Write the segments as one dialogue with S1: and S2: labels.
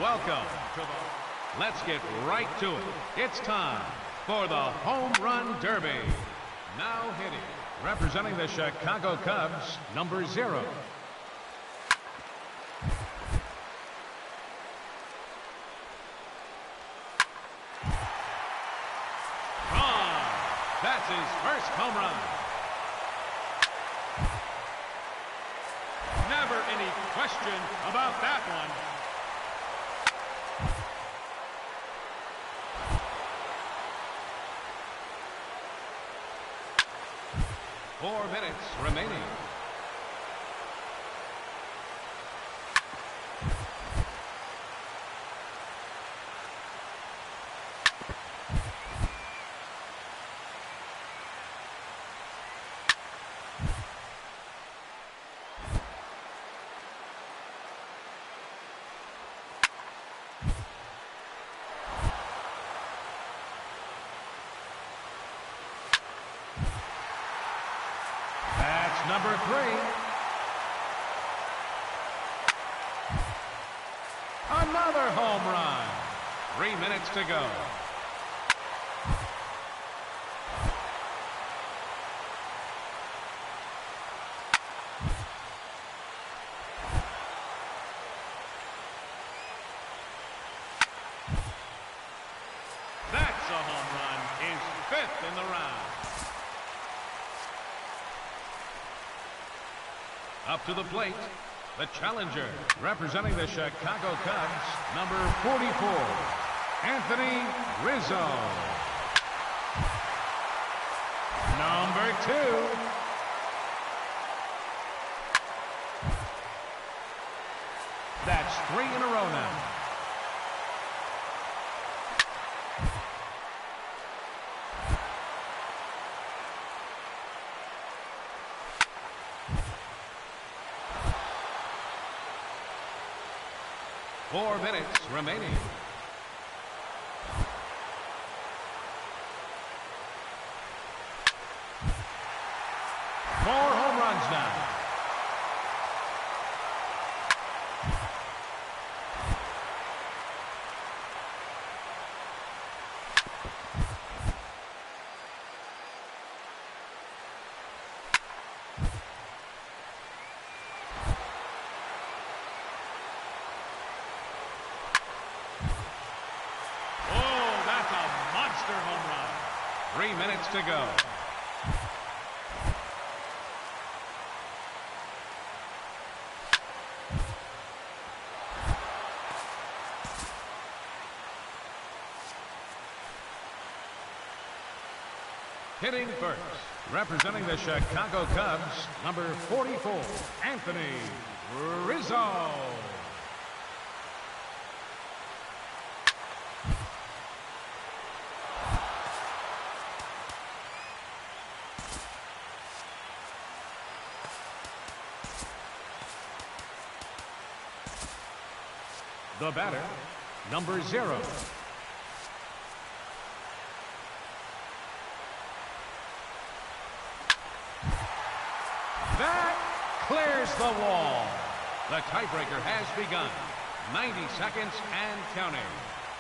S1: Welcome to the... Let's get right to it. It's time for the Home Run Derby. Now hitting, representing the Chicago Cubs, number 0. That's his first home run. Never any question about that one. 4 minutes remaining. Number 3. Another home run. 3 minutes to go. That's a home run. His 5th in the round. Up to the plate, the challenger, representing the Chicago Cubs, number 44, Anthony Rizzo. Number 2. That's 3 in a row now. Four minutes remaining. 4 home runs now. Home run. 3 minutes to go. Hitting first, representing the Chicago Cubs, number 44, Anthony Rizzo. The batter, number 0. That clears the wall. The tiebreaker has begun. 90 seconds and counting.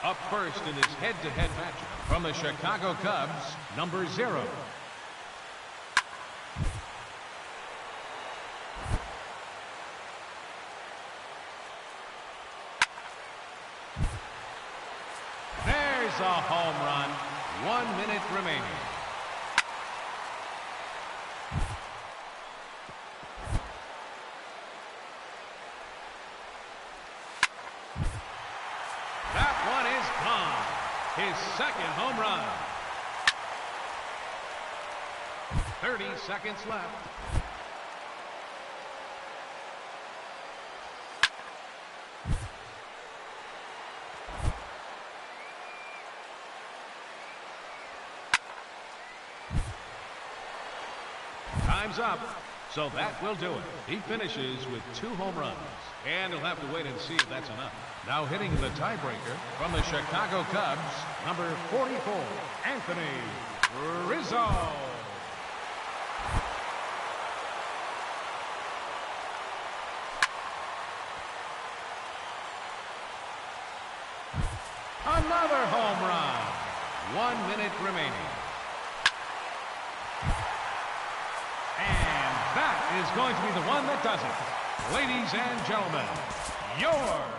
S1: Up first in this head-to-head matchup from the Chicago Cubs, number 0. A home run. 1 minute remaining. That one is gone. His 2nd home run. 30 seconds left. Time's up, so that will do it. He finishes with 2 home runs, and he'll have to wait and see if that's enough. Now hitting the tiebreaker from the Chicago Cubs, number 44, Anthony Rizzo. Another home run. 1 minute remaining. And that is going to be the one that does it. Ladies and gentlemen, your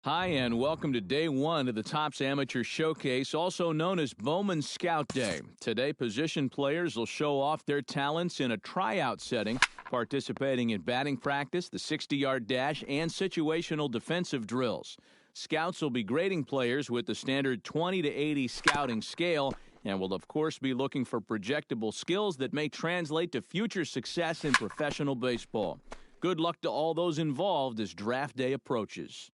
S2: Hi, and welcome to day one of the Topps Amateur Showcase, also known as Bowman Scout Day. Today, position players will show off their talents in a tryout setting, participating in batting practice, the 60-yard dash, and situational defensive drills. Scouts will be grading players with the standard 20 to 80 scouting scale and will, of course, be looking for projectable skills that may translate to future success in professional baseball. Good luck to all those involved as draft day approaches.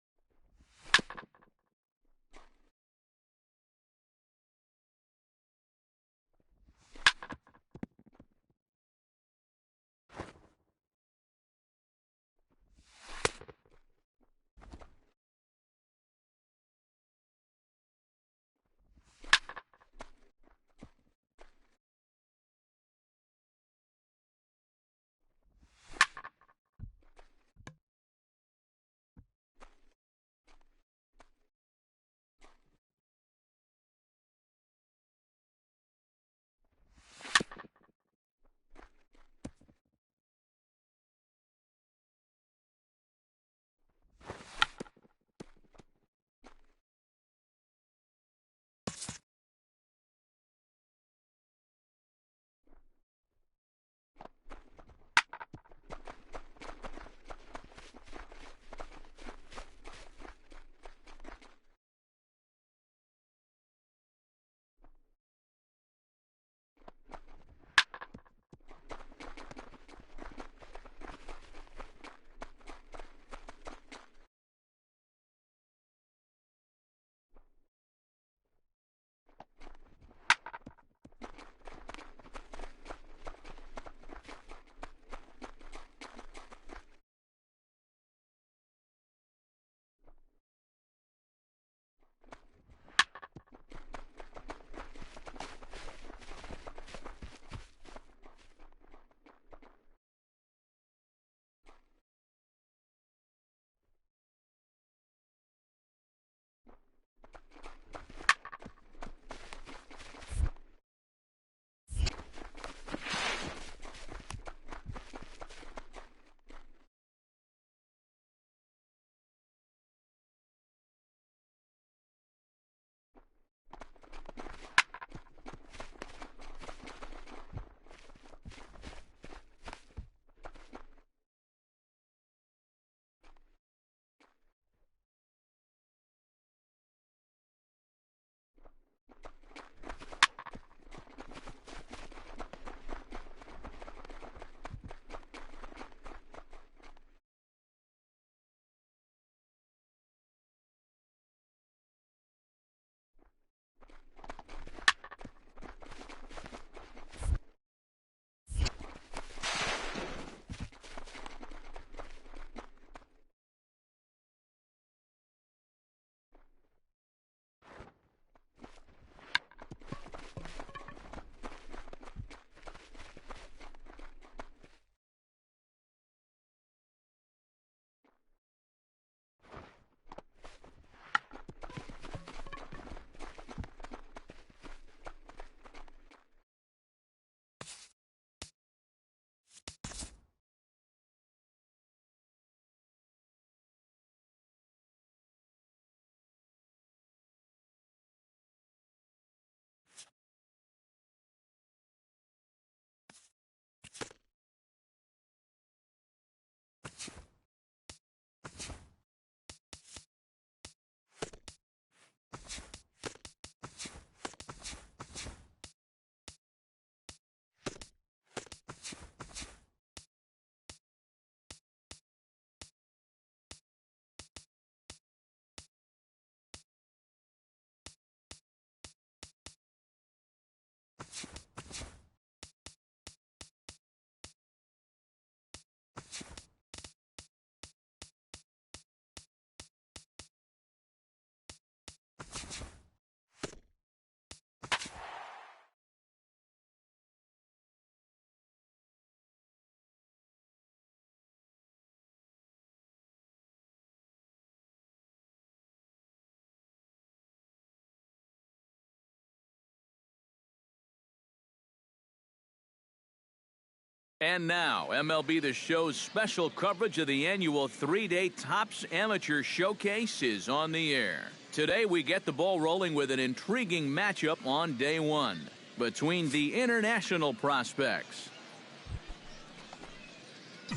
S2: And now, MLB The Show's special coverage of the annual 3-day Topps Amateur Showcase is on the air. Today, we get the ball rolling with an intriguing matchup on day one between the international prospects.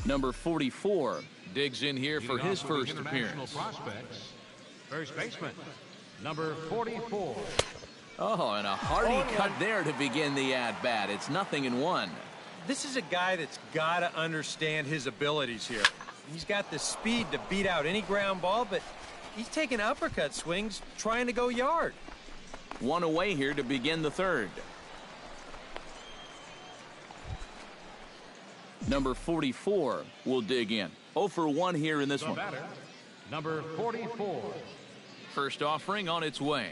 S2: Number 44 digs in here for his first appearance.
S1: Prospects. First baseman, number 44.
S2: Oh, and a hearty cut there to begin the at-bat. It's 0-1.
S3: This is a guy that's got to understand his abilities here. He's got the speed to beat out any ground ball, but he's taking uppercut swings trying to go yard.
S2: One away here to begin the third. Number 44 will dig in. 0 for 1 here in this one.
S1: Batter, number 44.
S2: First offering on its way.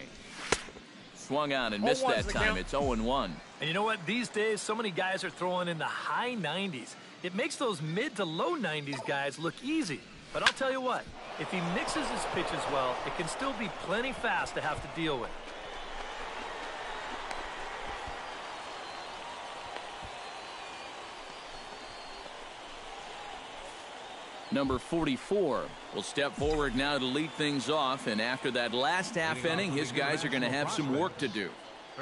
S2: Swung on and missed that time. It's 0-1.
S4: And you know what? These days, so many guys are throwing in the high 90s. It makes those mid to low 90s guys look easy. But I'll tell you what, if he mixes his pitches well, it can still be plenty fast to have to deal with.
S2: Number 44 will step forward now to lead things off, and after that last half inning, his guys are going to have some work to do.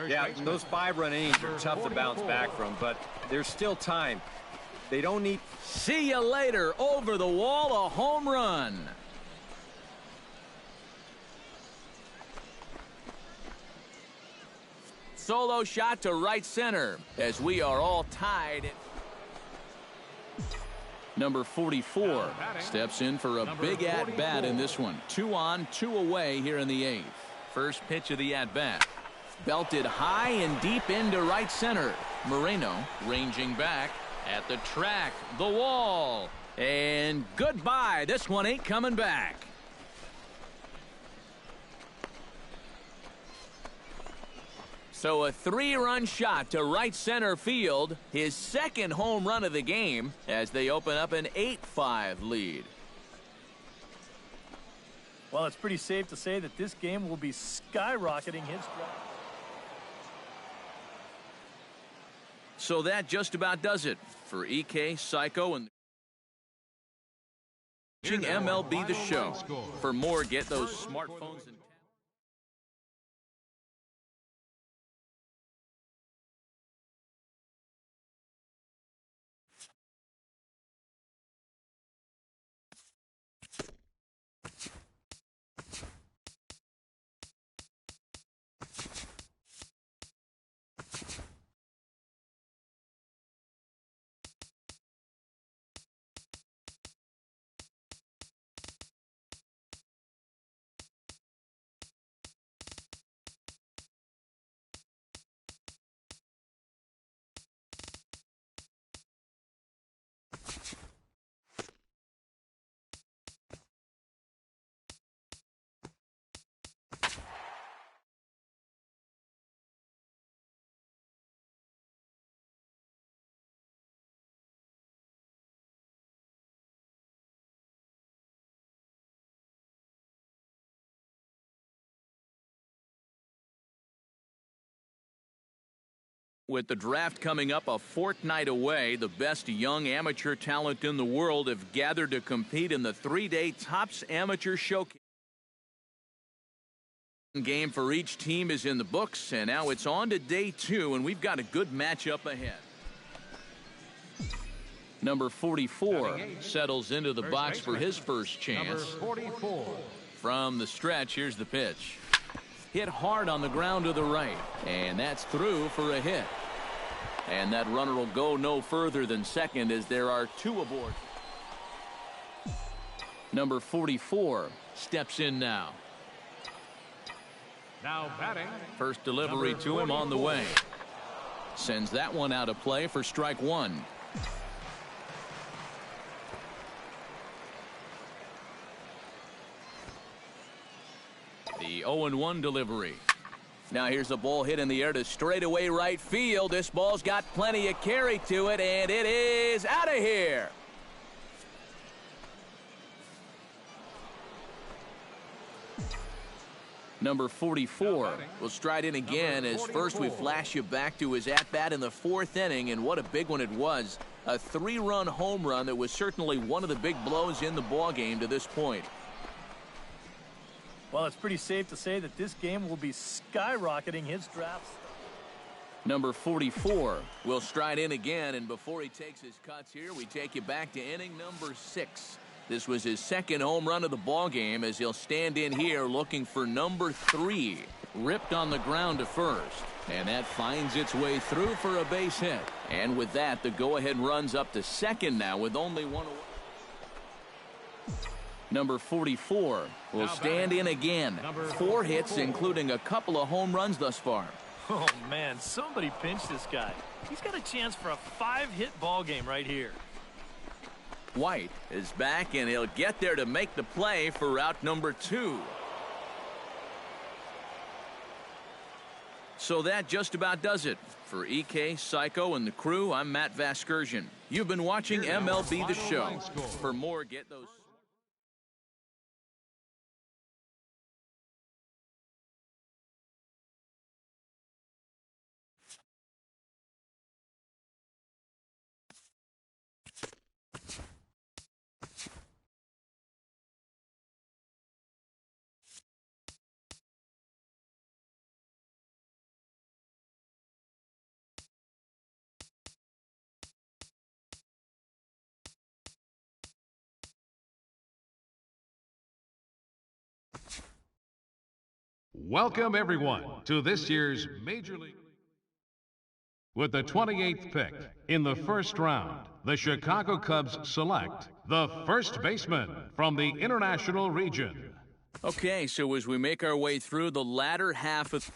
S3: Yeah, those 5-run innings are tough to bounce back from, but there's still time. They don't need...
S2: See you later. Over the wall, a home run. Solo shot to right center as we are all tied. Number 44 steps in for a big at-bat in this one. 2 on, 2 away here in the 8th. First pitch of the at-bat. Belted high and deep into right center. Moreno ranging back at the track, the wall. And goodbye. This one ain't coming back. So a 3-run shot to right center field, his second home run of the game as they open up an 8-5 lead.
S4: Well, it's pretty safe to say that this game will be skyrocketing his drive.
S2: So that just about does it for EK, Psycho, and watching MLB The Show. For more, get those smartphones and with the draft coming up a fortnight away, the best young amateur talent in the world have gathered to compete in the 3-day Topps Amateur Showcase. Game for each team is in the books, and now it's on to day 2, and we've got a good matchup ahead. Number 44 settles into the box for his first chance.
S1: Number 44.
S2: From the stretch, here's the pitch. Hit hard on the ground to the right, and that's through for a hit. And that runner will go no further than second as there are 2 aboard. Number 44 steps in now.
S1: Now batting.
S2: First delivery to him on the way. Sends that one out of play for strike 1. The 0-1 delivery. Now here's a ball hit in the air to straightaway right field. This ball's got plenty of carry to it, and it is out of here. Number 44 will stride in again as first we flash you back to his at-bat in the 4th inning, and what a big one it was. A 3-run home run that was certainly one of the big blows in the ballgame to this point.
S4: Well, it's pretty safe to say that this game will be skyrocketing his draft.
S2: Number 44 will stride in again, and before he takes his cuts here, we take you back to inning number 6. This was his 2nd home run of the ballgame as he'll stand in here looking for number 3. Ripped on the ground to first, and that finds its way through for a base hit. And with that, the go-ahead runs up to 2nd now with only 1 away. Number 44 will stand in again. 4 hits, including a couple of home runs thus far.
S4: Oh, man, somebody pinch this guy. He's got a chance for a 5-hit ball game right here.
S2: White is back, and he'll get there to make the play for out number 2. So that just about does it. For EK, Psycho, and the crew, I'm Matt Vasgersian. You've been watching MLB The Show. For more, get those...
S1: Welcome, everyone, to this year's Major League. With the 28th pick in the 1st round, the Chicago Cubs select the first baseman from the International Region.
S2: Okay, so as we make our way through the latter half of...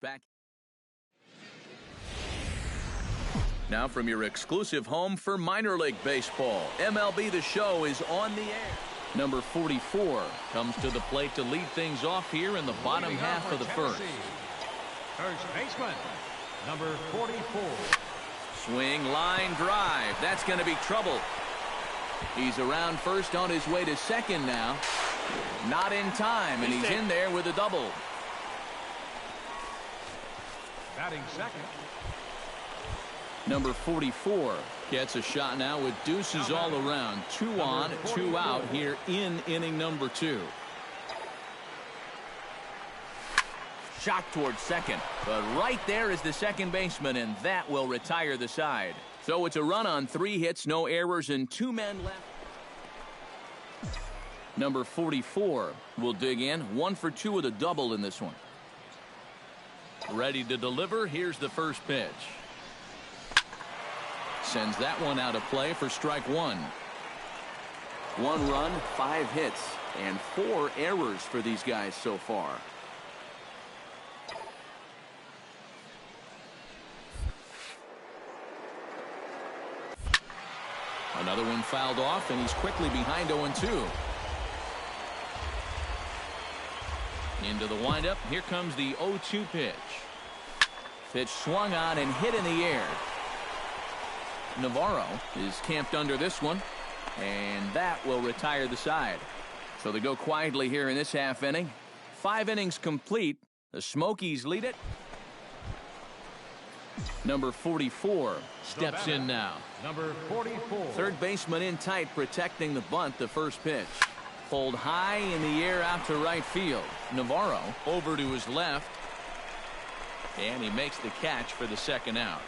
S2: Back. Now from your exclusive home for minor league baseball, MLB The Show is on the air. Number 44 comes to the plate to lead things off here in the bottom half of the first.
S1: First baseman, number 44.
S2: Swing, line, drive. That's going to be trouble. He's around first on his way to 2nd now. Not in time, and he's in there with a double.
S1: Batting 2nd.
S2: Number 44 gets a shot now with deuces all around. 2 on, 2 out here in inning number 2. Shot towards 2nd, but right there is the 2nd baseman, and that will retire the side. So it's a run on 3 hits, no errors, and 2 men left. Number 44 will dig in. 1 for 2 with a double in this one. Ready to deliver. Here's the first pitch. Sends that one out of play for strike 1. 1 run, 5 hits, and 4 errors for these guys so far. Another one fouled off, and he's quickly behind 0-2. Into the windup. Here comes the 0-2 pitch. Pitch swung on and hit in the air. Navarro is camped under this one, and that will retire the side. So they go quietly here in this half inning. 5 innings complete. The Smokies lead it. Number 44 steps in now.
S1: Number 44.
S2: Third baseman in tight, protecting the bunt. The first pitch. Pulled high in the air out to right field. Navarro over to his left. And he makes the catch for the second out.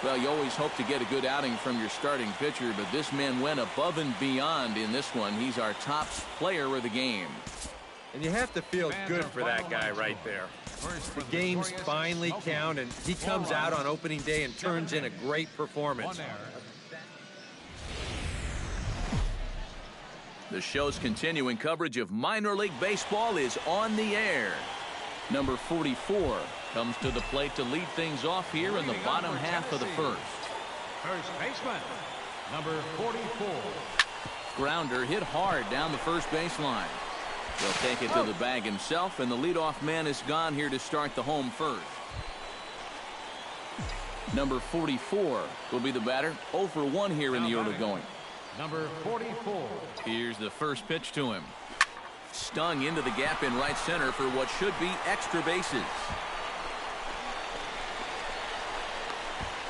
S2: Well, you always hope to get a good outing from your starting pitcher, but this man went above and beyond in this one. He's our top player of the game.
S3: And you have to feel good for that guy right there. The games finally count, and he comes out on opening day and turns in a great performance.
S2: The show's continuing coverage of minor league baseball is on the air. Number 44 comes to the plate to lead things off here in the bottom half of the first.
S1: First baseman, number 44.
S2: Grounder hit hard down the first baseline. He'll take it to the bag himself, and the leadoff man is gone here to start the home first. Number 44 will be the batter. 0 for 1 here in the early going.
S1: Number 44.
S2: Here's the first pitch to him. Stung into the gap in right center for what should be extra bases.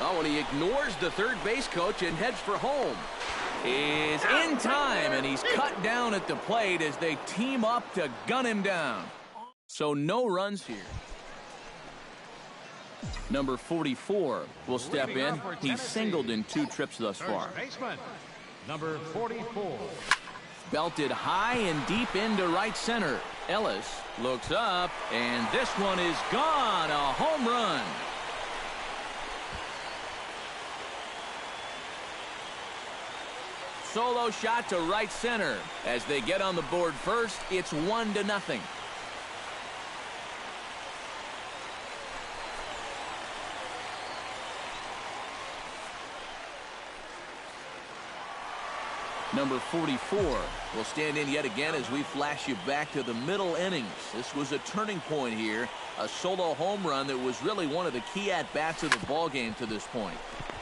S2: Oh, and he ignores the third base coach and heads for home. Is in time, and he's cut down at the plate as they team up to gun him down. So no runs here. Number 44 will step in. He's singled in 2 trips thus far.
S1: Baseman, number 44.
S2: Belted high and deep into right center. Ellis looks up, and this one is gone. A home run. Solo shot to right center. As they get on the board first, it's 1-0. Number 44 will stand in yet again as we flash you back to the middle innings. This was a turning point here. A solo home run that was really one of the key at-bats of the ball game to this point.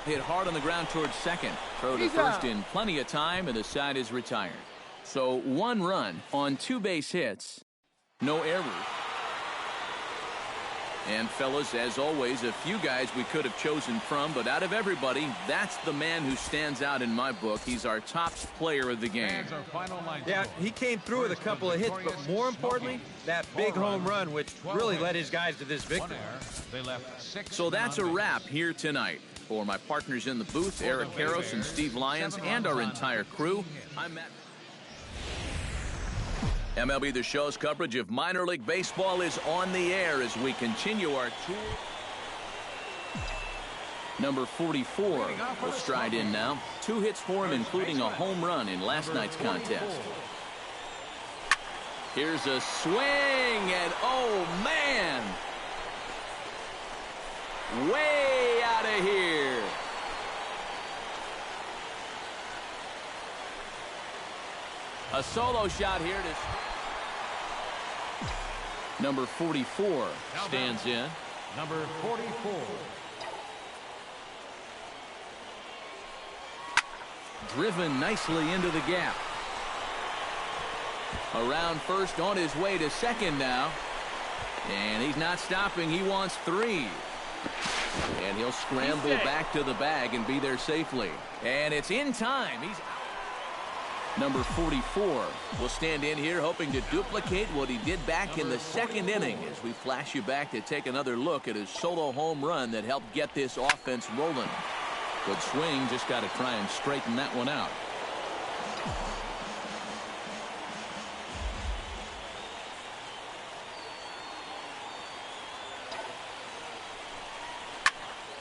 S2: Hit hard on the ground towards second. Throw to first in plenty of time, and the side is retired. So 1 run on 2 base hits. No errors. And fellas, as always, a few guys we could have chosen from, but out of everybody, that's the man who stands out in my book. He's our top player of the game.
S3: Yeah, he came through with a couple of hits, but more importantly, that big home run, which really led his guys to this victory.
S2: So that's a wrap here tonight. For my partners in the booth, Eric Karros and Steve Lyons, and our entire crew, I'm Matt. MLB The Show's coverage of minor league baseball is on the air as we continue our tour. Number 44 will stride in now. 2 hits for him, including a home run in last night's contest. Here's a swing, and oh man! Way out of here. A solo shot here to number 44 stands in.
S1: Number 44.
S2: Driven nicely into the gap. Around first, on his way to second now. And he's not stopping. He wants 3. And he'll scramble back to the bag and be there safely. And it's in time. He's out. Number 44 will stand in here hoping to duplicate what he did back in the second inning as we flash you back to take another look at his solo home run that helped get this offense rolling. Good swing, just got to try and straighten that one out.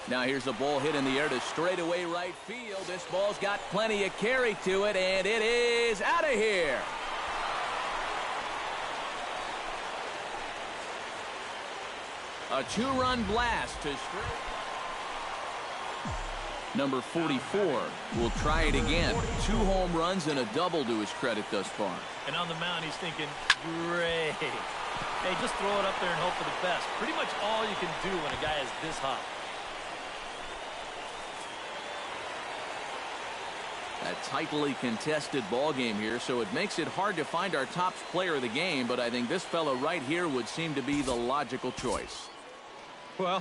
S2: Now here's a ball hit in the air to straightaway right field. This ball's got plenty of carry to it, and it is out of here. A 2-run blast to straight. Number 44 will try it again. 2 home runs and a double to his credit thus far.
S4: And on the mound, he's thinking, great. Hey, just throw it up there and hope for the best. Pretty much all you can do when a guy is this hot.
S2: A tightly contested ball game here, so it makes it hard to find our top player of the game, but I think this fellow right here would seem to be the logical choice.
S3: Well,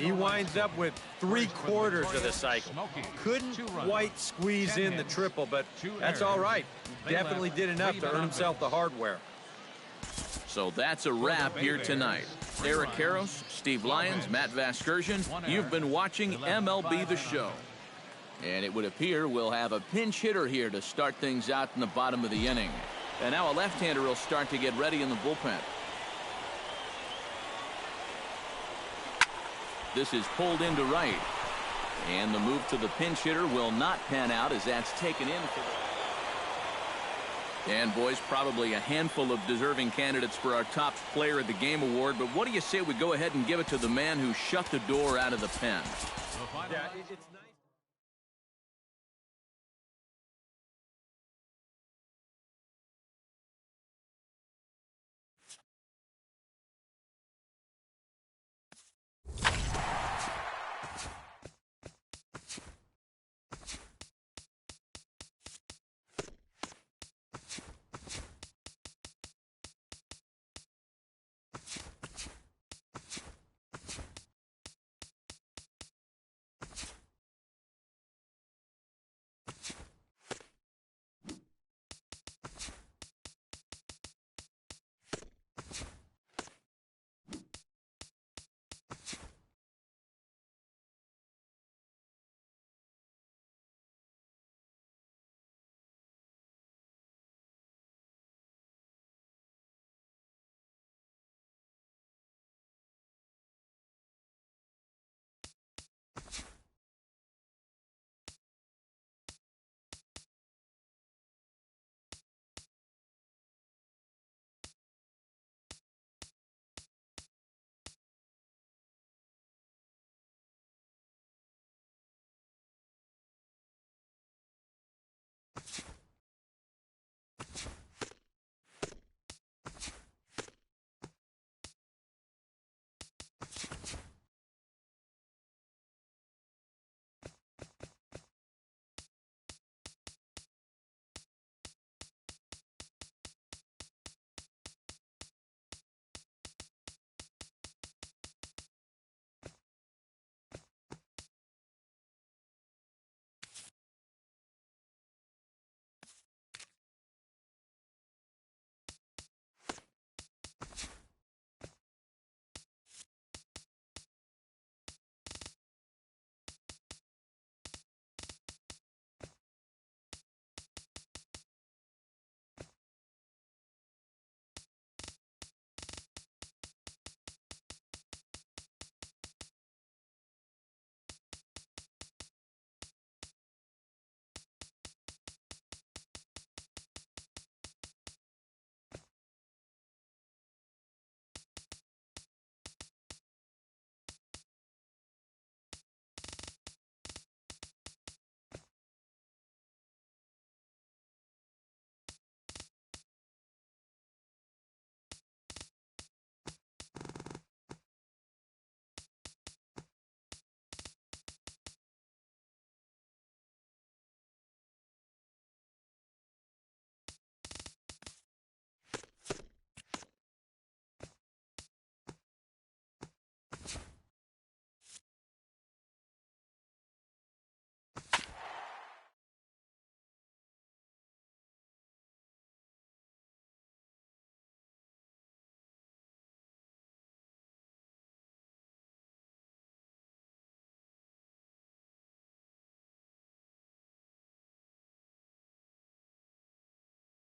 S3: he winds up with 3/4 of the cycle. Couldn't quite squeeze in the triple, but that's all right. Definitely did enough to earn himself the hardware.
S2: So that's a wrap here tonight. Eric Karros, Steve Lyons, Matt Vasgersian, you've been watching MLB The Show. And it would appear we'll have a pinch hitter here to start things out in the bottom of the inning. And now a left-hander will start to get ready in the bullpen. This is pulled into right. And the move to the pinch hitter will not pan out as that's taken in for the... And boys, probably a handful of deserving candidates for our top player of the game award, but what do you say we go ahead and give it to the man who shut the door out of the pen?
S3: Yeah, it's nice.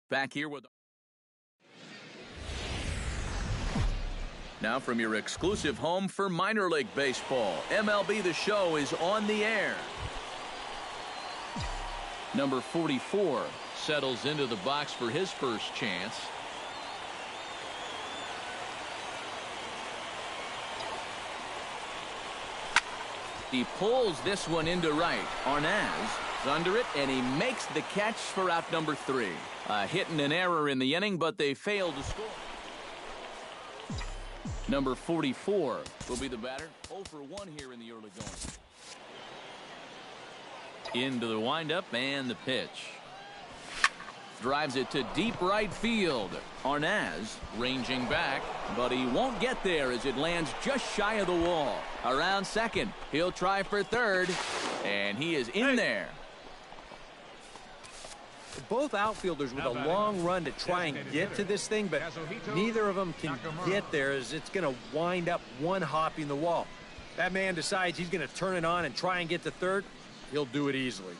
S2: Back here with... Now from your exclusive home for minor league baseball, MLB The Show is on the air. Number 44 settles into the box for his first chance. He pulls this one into right. Arnaz is under it, and he makes the catch for out number 3. A hit and an error in the inning, but they failed to score. Number 44 will be the batter. 0 for 1 here in the early going. Into the windup and the pitch. Drives it to deep right field. Arnaz ranging back, but he won't get there as it lands just shy of the wall. Around second, he'll try for third, and he is in there.
S3: Both outfielders with a long run to try and get to this thing, but neither of them can get there as it's going to wind up one hopping the wall. That man decides he's going to turn it on and try and get to third. He'll do it easily.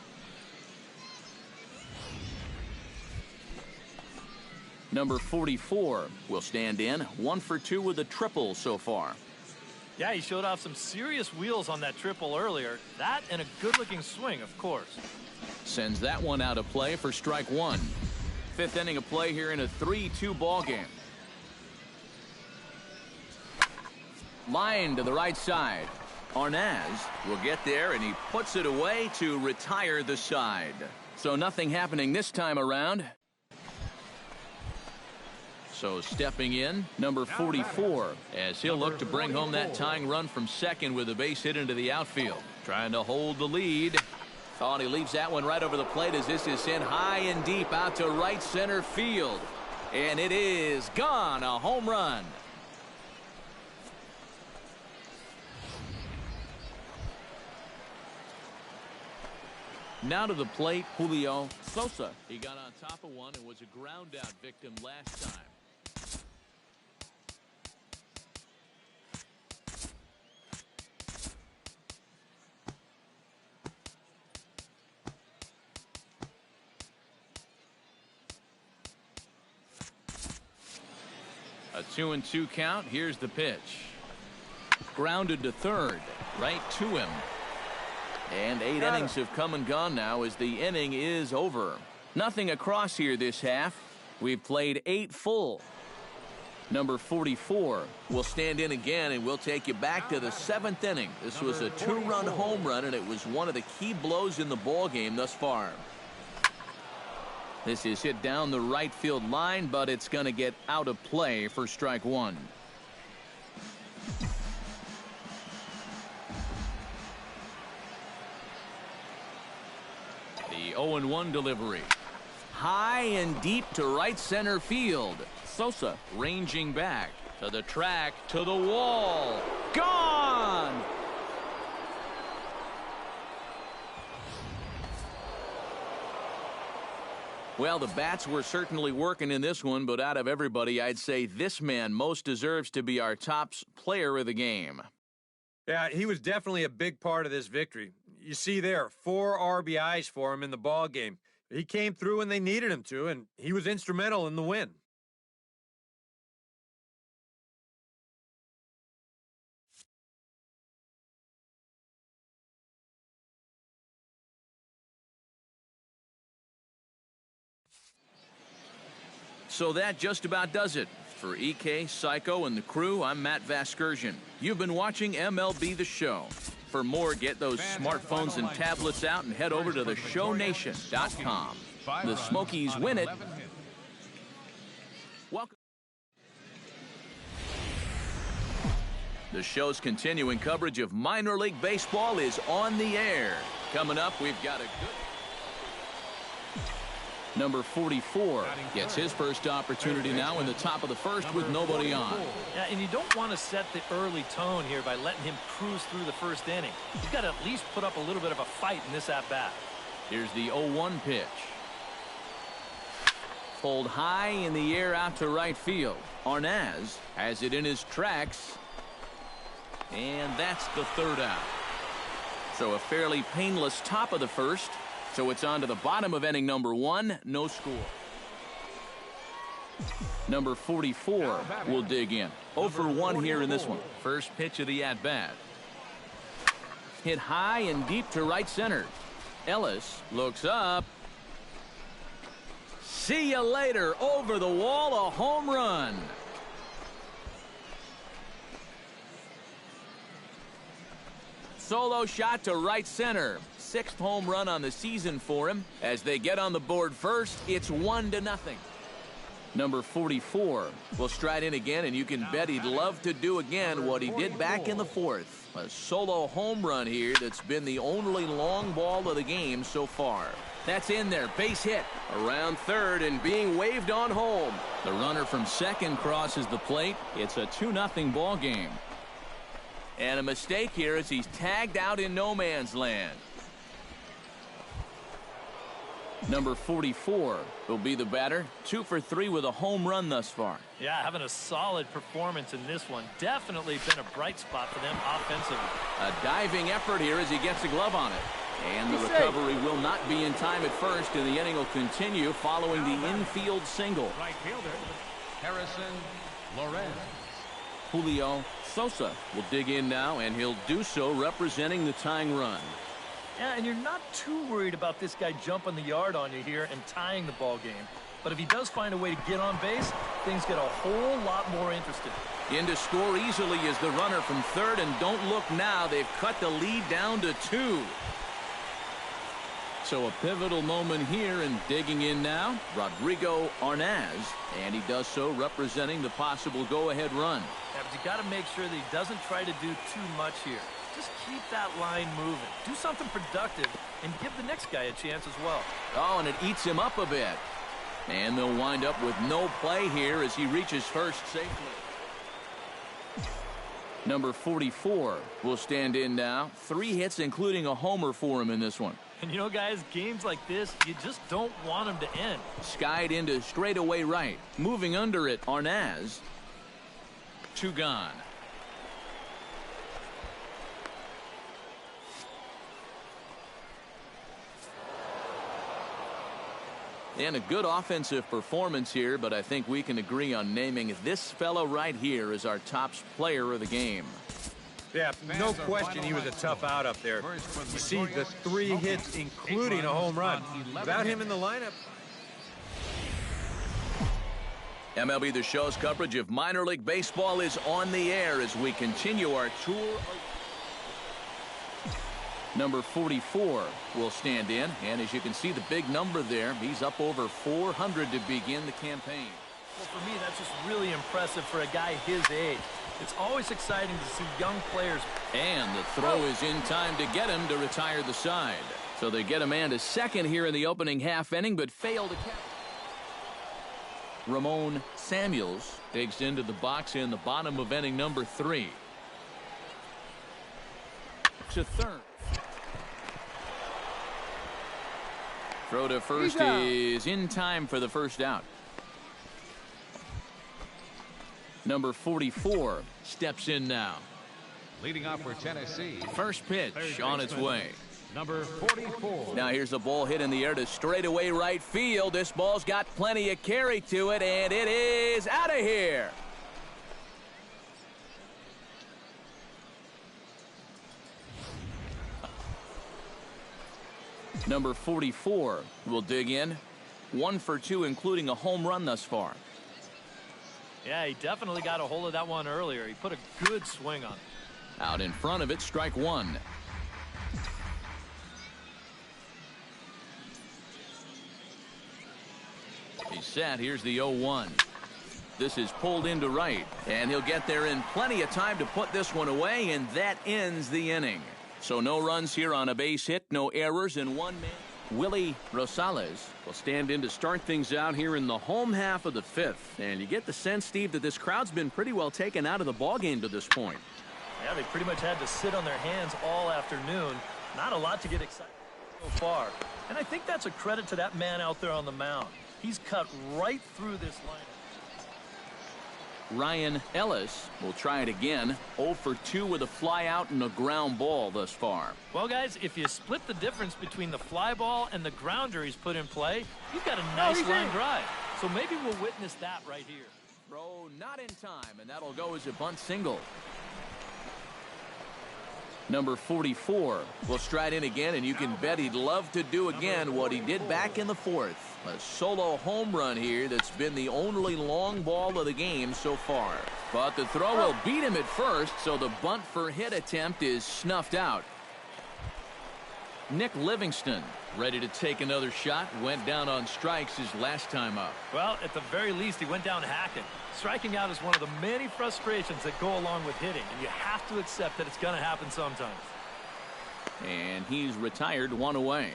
S2: Number 44 will stand in. 1 for 2 with a triple so far.
S4: Yeah, he showed off some serious wheels on that triple earlier. That and a good-looking swing, of course.
S2: Sends that one out of play for strike 1. 5th inning of play here in a 3-2 ball game. Line to the right side. Arnaz will get there, and he puts it away to retire the side. So nothing happening this time around. So stepping in, number 44, as he'll look to bring home that tying run from second with a base hit into the outfield. Trying to hold the lead. Thought he leaves that one right over the plate as this is sent high and deep out to right center field. And it is gone, a home run. Now to the plate, Julio Sosa. He got on top of one and was a ground out victim last time. A 2-2 count. Here's the pitch. Grounded to third. Right to him. And 8 innings have come and gone now as the inning is over. Nothing across here this half. We've played 8 full. Number 44 will stand in again, and we'll take you back to the 7th inning. This was a 2-run home run, and it was one of the key blows in the ball game thus far. This is hit down the right field line, but it's going to get out of play for strike 1. The 0-1 delivery. High and deep to right center field. Sosa ranging back to the track, to the wall. Gone! Well, the bats were certainly working in this one, but out of everybody, I'd say this man most deserves to be our top player of the game.
S3: Yeah, he was definitely a big part of this victory. You see there, 4 RBIs for him in the ball game. He came through when they needed him to, and he was instrumental in the win.
S2: So that just about does it. For EK, Psycho, and the crew, I'm Matt Vasgersian. You've been watching MLB The Show. For more, get those smartphones and tablets out and head over to theshownation.com. The Smokies win it. Welcome. The show's continuing coverage of minor league baseball is on the air. Coming up, we've got a good... Number 44 gets his first opportunity now in the top of the first with nobody on.
S4: Yeah, and you don't want to set the early tone here by letting him cruise through the first inning. You've got to at least put up a little bit of a fight in this at-bat.
S2: Here's the 0-1 pitch. Pulled high in the air out to right field. Arnaz has it in his tracks. And that's the third out. So a fairly painless top of the first. So it's on to the bottom of inning number 1. No score. Number 44 will dig in. 0 for 1 here in this one. First pitch of the at-bat. Hit high and deep to right center. Ellis looks up. See you later. Over the wall, a home run. solo shot to right center. 6th home run on the season for him. As they get on the board first, it's 1-0. Number 44 will stride in again, and you can bet he'd love to do again what he did back in the 4th. A solo home run here that's been the only long ball of the game so far. That's in there. Base hit. Around third and being waved on home. The runner from second crosses the plate. It's a 2-0 ball game. And a mistake here as he's tagged out in no man's land. Number 44 will be the batter. 2 for 3 with a home run thus far.
S4: Yeah, having a solid performance in this one. Definitely been a bright spot for them offensively.
S2: A diving effort here as he gets a glove on it. And the recovery will not be in time at first, and the inning will continue following the infield single.
S1: Right fielder, Harrison Lorenz.
S2: Julio Sosa will dig in now, and he'll do so representing the tying run.
S4: Yeah, and you're not too worried about this guy jumping the yard on you here and tying the ball game. But if he does find a way to get on base, things get a whole lot more interesting.
S2: In to score easily is the runner from third, and don't look now. They've cut the lead down to 2. So a pivotal moment here, and digging in now, Rodrigo Arnaz, and he does so representing the possible go-ahead run.
S4: Yeah, but you got to make sure that he doesn't try to do too much here. Just keep that line moving. Do something productive and give the next guy a chance as well.
S2: Oh, and it eats him up a bit. And they'll wind up with no play here as he reaches first safely. Number 44 will stand in now. 3 hits, including a homer for him in this one.
S4: And you know, guys, games like this, you just don't want them to end.
S2: Skied into straightaway right. Moving under it, Arnaz. 2 gone. And a good offensive performance here, but I think we can agree on naming this fellow right here as our top player of the game.
S3: Yeah, no question he was a tough out up there. You see the 3 hits, including a home run. Without him in the lineup.
S2: MLB The Show's coverage of minor league baseball is on the air as we continue our tour. Number 44 will stand in, and as you can see the big number there, he's up over 400 to begin the campaign.
S4: Well, for me, that's just really impressive for a guy his age. It's always exciting to see young players.
S2: And the throw is in time to get him to retire the side. So they get a man to second here in the opening half inning, but fail to catch. Ramon Samuels digs into the box in the bottom of inning number 3. To third. Throw to first is in time for the first out. Number 44 steps in now.
S1: Leading off for Tennessee.
S2: First pitch on its way.
S1: Number 44.
S2: Now here's a ball hit in the air to straightaway right field. This ball's got plenty of carry to it, and it is out of here. Number 44 will dig in. 1 for 2, including a home run thus far.
S4: Yeah, he definitely got a hold of that one earlier. He put a good swing on it.
S2: Out in front of it, strike 1. He's set. Here's the 0-1. This is pulled into right, and he'll get there in plenty of time to put this one away, and that ends the inning. So no runs here on a base hit, no errors, and 1 man. Willie Rosales will stand in to start things out here in the home half of the 5th. And you get the sense, Steve, that this crowd's been pretty well taken out of the ballgame to this point.
S4: Yeah, they pretty much had to sit on their hands all afternoon. Not a lot to get excited so far. And I think that's a credit to that man out there on the mound. He's cut right through this lineup.
S2: Ryan Ellis will try it again. 0 for 2 with a fly out and a ground ball thus far.
S4: Well, guys, if you split the difference between the fly ball and the grounder he's put in play, you've got a nice line drive. So maybe we'll witness that right here.
S2: Throw not in time, and that'll go as a bunt single. Number 44 will stride in again, and you can bet he'd love to do again what he did back in the 4th. A solo home run here that's been the only long ball of the game so far. But the throw will beat him at first, so the bunt for hit attempt is snuffed out. Nick Livingston, ready to take another shot, went down on strikes his last time up.
S4: Well, at the very least, he went down hacking. Striking out is one of the many frustrations that go along with hitting, and you have to accept that it's going to happen sometimes.
S2: And he's retired, one away.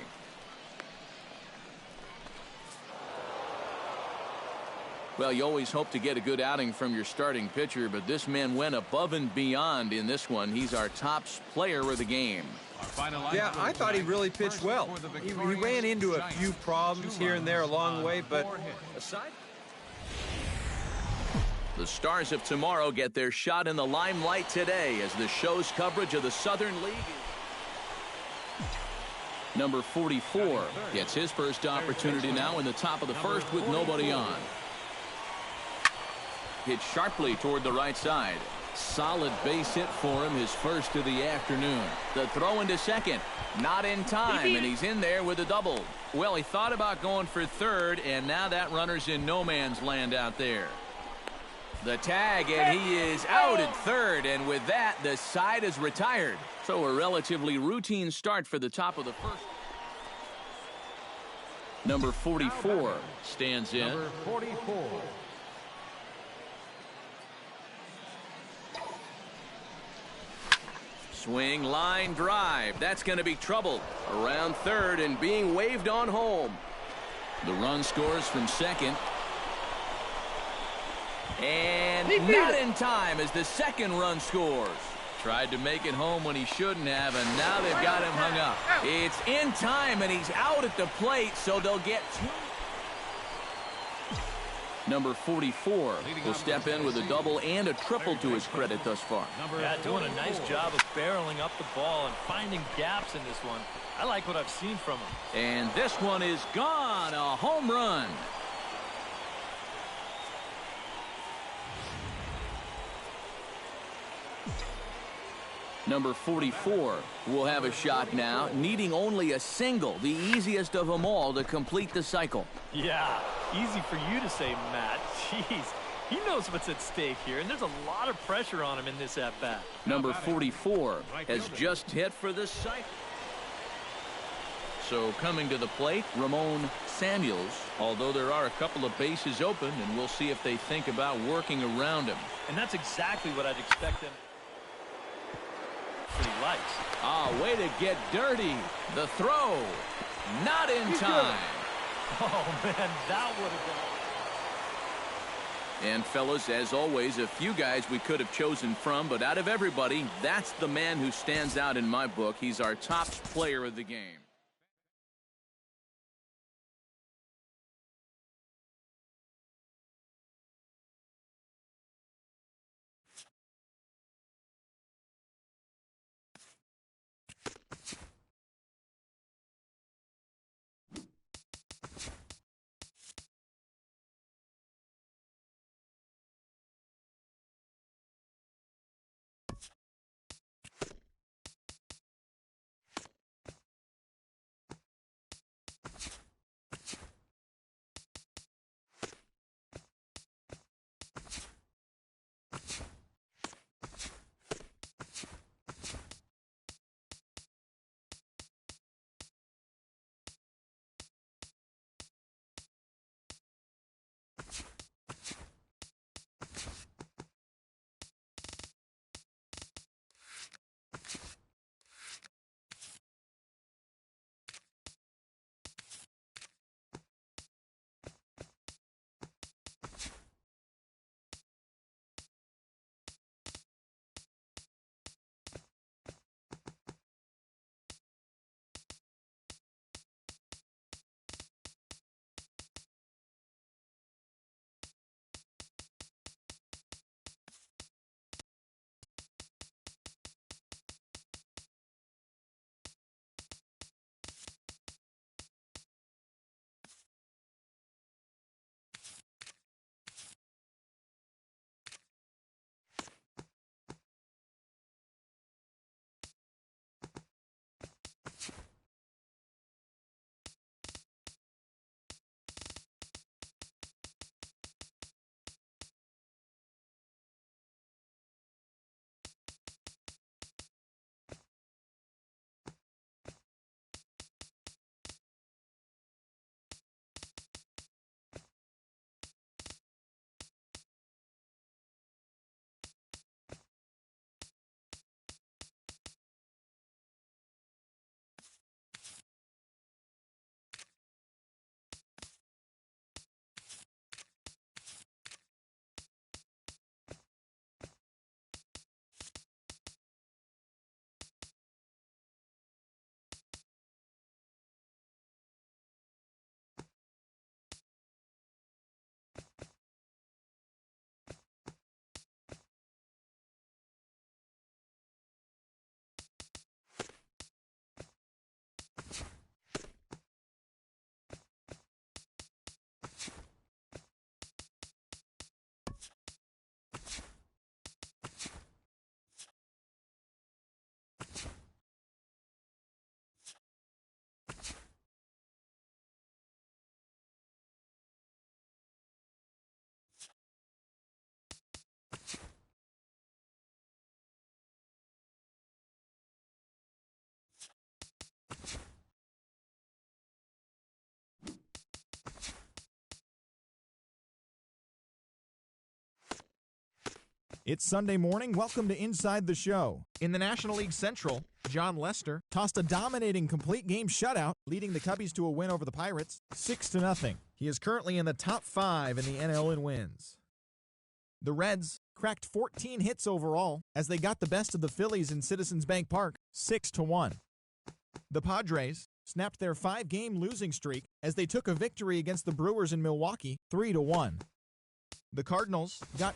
S2: Well, you always hope to get a good outing from your starting pitcher, but this man went above and beyond in this one. He's our top player of the game.
S3: Yeah, I thought he really pitched well. He ran into a few problems here and there along the way, but aside...
S2: The Stars of tomorrow get their shot in the limelight today as the show's coverage of the Southern League. Number 44 gets his first opportunity now in the top of the first with nobody on. Hit sharply toward the right side. Solid base hit for him, his first of the afternoon. The throw into second. Not in time, and he's in there with a double. Well, he thought about going for third, and now that runner's in no man's land out there. The tag, and he is out at third, and with that, the side is retired. So a relatively routine start for the top of the first. Number 44 stands in.
S1: Number 44.
S2: Swing, line, drive. That's going to be trouble. Around third and being waved on home. The run scores from second. And not in time as the second run scores. Tried to make it home when he shouldn't have, and now they've got him hung up. It's in time, and he's out at the plate, so they'll get two. Number 44 will step in with a double and a triple to his credit thus far.
S4: Yeah, doing a nice job of barreling up the ball and finding gaps in this one. I like what I've seen from him.
S2: And this one is gone, a home run. Number 44 will have a shot now, needing only a single, the easiest of them all to complete the cycle.
S4: Yeah, easy for you to say, Matt. Jeez, he knows what's at stake here, and there's a lot of pressure on him in this at-bat.
S2: Number 44 has just hit for the cycle. So coming to the plate, Ramon Samuels, although there are a couple of bases open, and we'll see if they think about working around him.
S4: And that's exactly what I'd expect them. He likes.
S2: Way to get dirty. The throw. Not in time.
S4: Oh, man, that would have been.
S2: And, fellas, as always, a few guys we could have chosen from, but out of everybody, that's the man who stands out in my book. He's our top player of the game.
S5: It's Sunday morning. Welcome to Inside the Show. In the National League Central, John Lester tossed a dominating complete game shutout, leading the Cubbies to a win over the Pirates, 6-0. He is currently in the top 5 in the NL in wins. The Reds cracked 14 hits overall as they got the best of the Phillies in Citizens Bank Park, 6-1. The Padres snapped their 5-game losing streak as they took a victory against the Brewers in Milwaukee, 3-1. The Cardinals got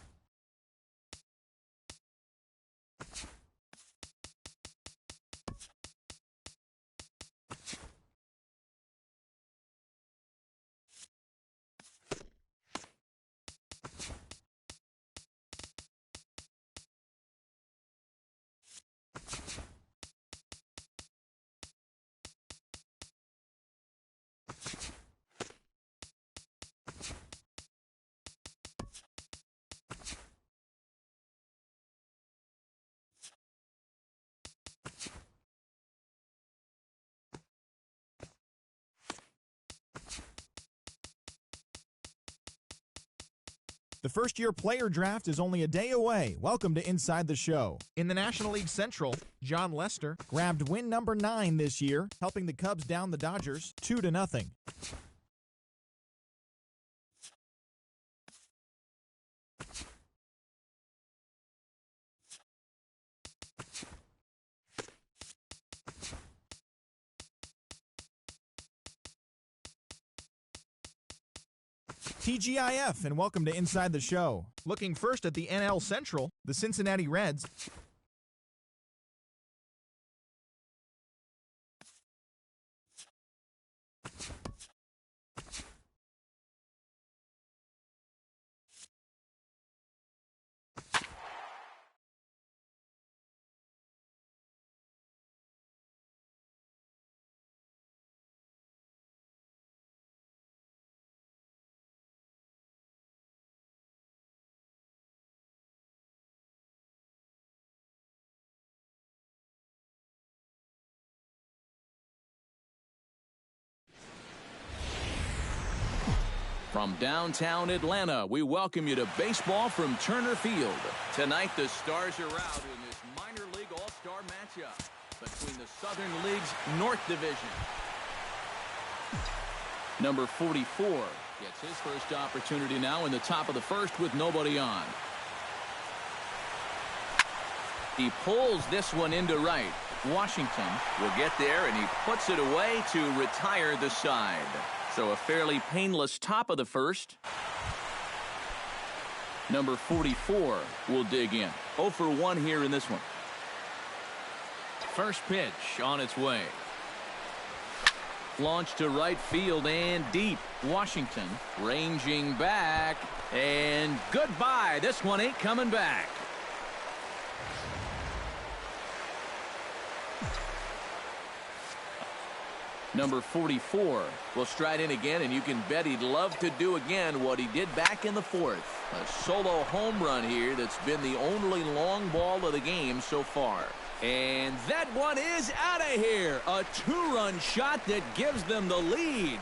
S5: The first-year player draft is only a day away. Welcome to Inside the Show. In the National League Central, John Lester grabbed win number 9 this year, helping the Cubs down the Dodgers 2-0. TGIF, and welcome to Inside the Show. Looking first at the NL Central, the Cincinnati Reds
S2: From downtown Atlanta, we welcome you to baseball from Turner Field. Tonight, the Stars are out in this minor league all-star matchup between the Southern League's North Division. Number 44 gets his first opportunity now in the top of the first with nobody on. He pulls this one into right. Washington will get there, and he puts it away to retire the side. So a fairly painless top of the first. Number 44 will dig in. 0 for 1 here in this one. First pitch on its way. Launched to right field and deep. Washington ranging back. And goodbye. This one ain't coming back. Number 44 will stride in again, and you can bet he'd love to do again what he did back in the 4th. A solo home run here that's been the only long ball of the game so far. And that one is out of here. A 2-run shot that gives them the lead.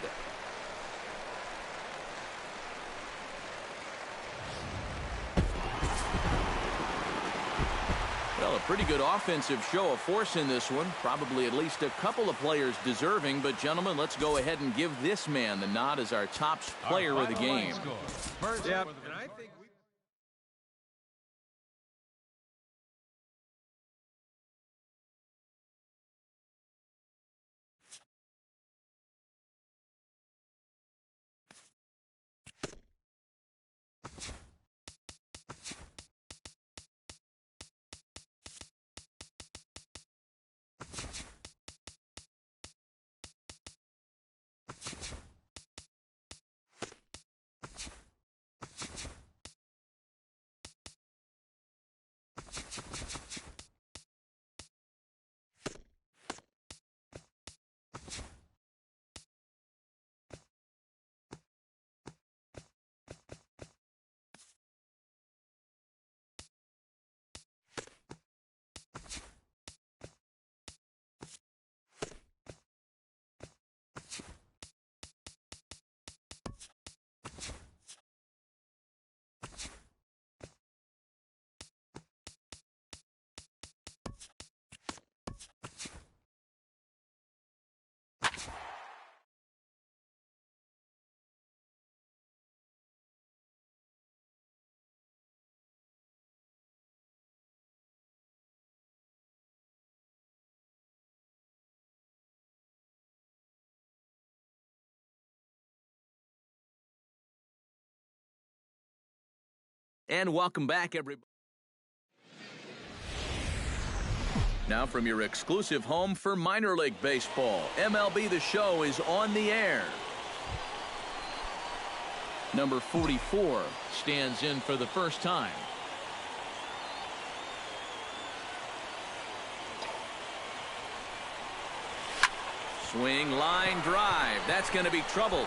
S2: Well, a pretty good offensive show of force in this one. Probably at least a couple of players deserving. But, gentlemen, let's go ahead and give this man the nod as our top player of the game.
S3: Yep, and I think
S2: And welcome back, everybody. Now from your exclusive home for minor league baseball, MLB The Show is on the air. Number 44 stands in for the first time. Swing, line, drive. That's going to be trouble.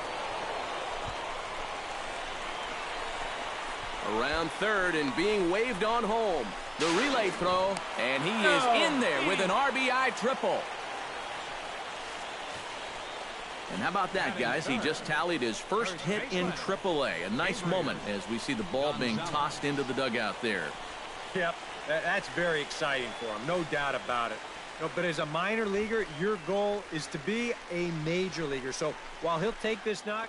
S2: Around third and being waved on home. The relay throw, and he is in there with an RBI triple. And how about that, guys? He just tallied his first hit in AAA. A nice moment as we see the ball being tossed into the dugout there.
S3: Yep, that's very exciting for him, no doubt about it. No, but as a minor leaguer, your goal is to be a major leaguer. So while he'll take this knock.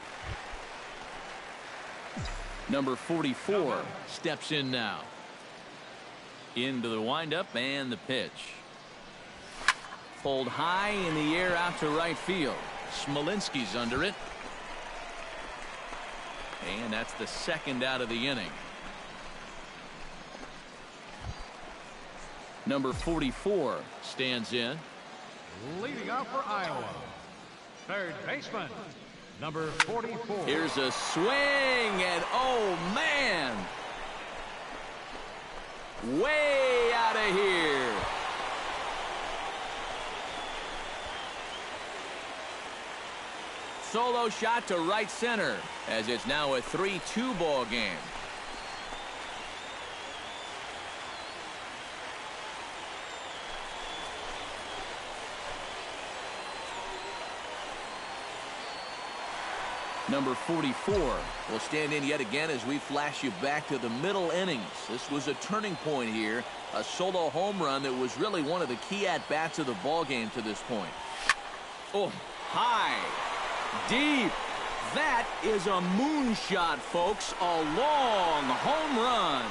S2: Number 44 steps in now. Into the windup and the pitch. Pulled high in the air out to right field. Smolinski's under it. And that's the second out of the inning. Number 44 stands in.
S1: Leading off for Iowa, third baseman, number 44.
S2: Here's a swing, and oh man, way out of here. Solo shot to right center as it's now a 3-2 ball game. Number 44 will stand in yet again as we flash you back to the middle innings. This was a turning point here, a solo home run that was really one of the key at-bats of the ball game to this point. Oh, high, deep. That is a moonshot, folks. A long home run.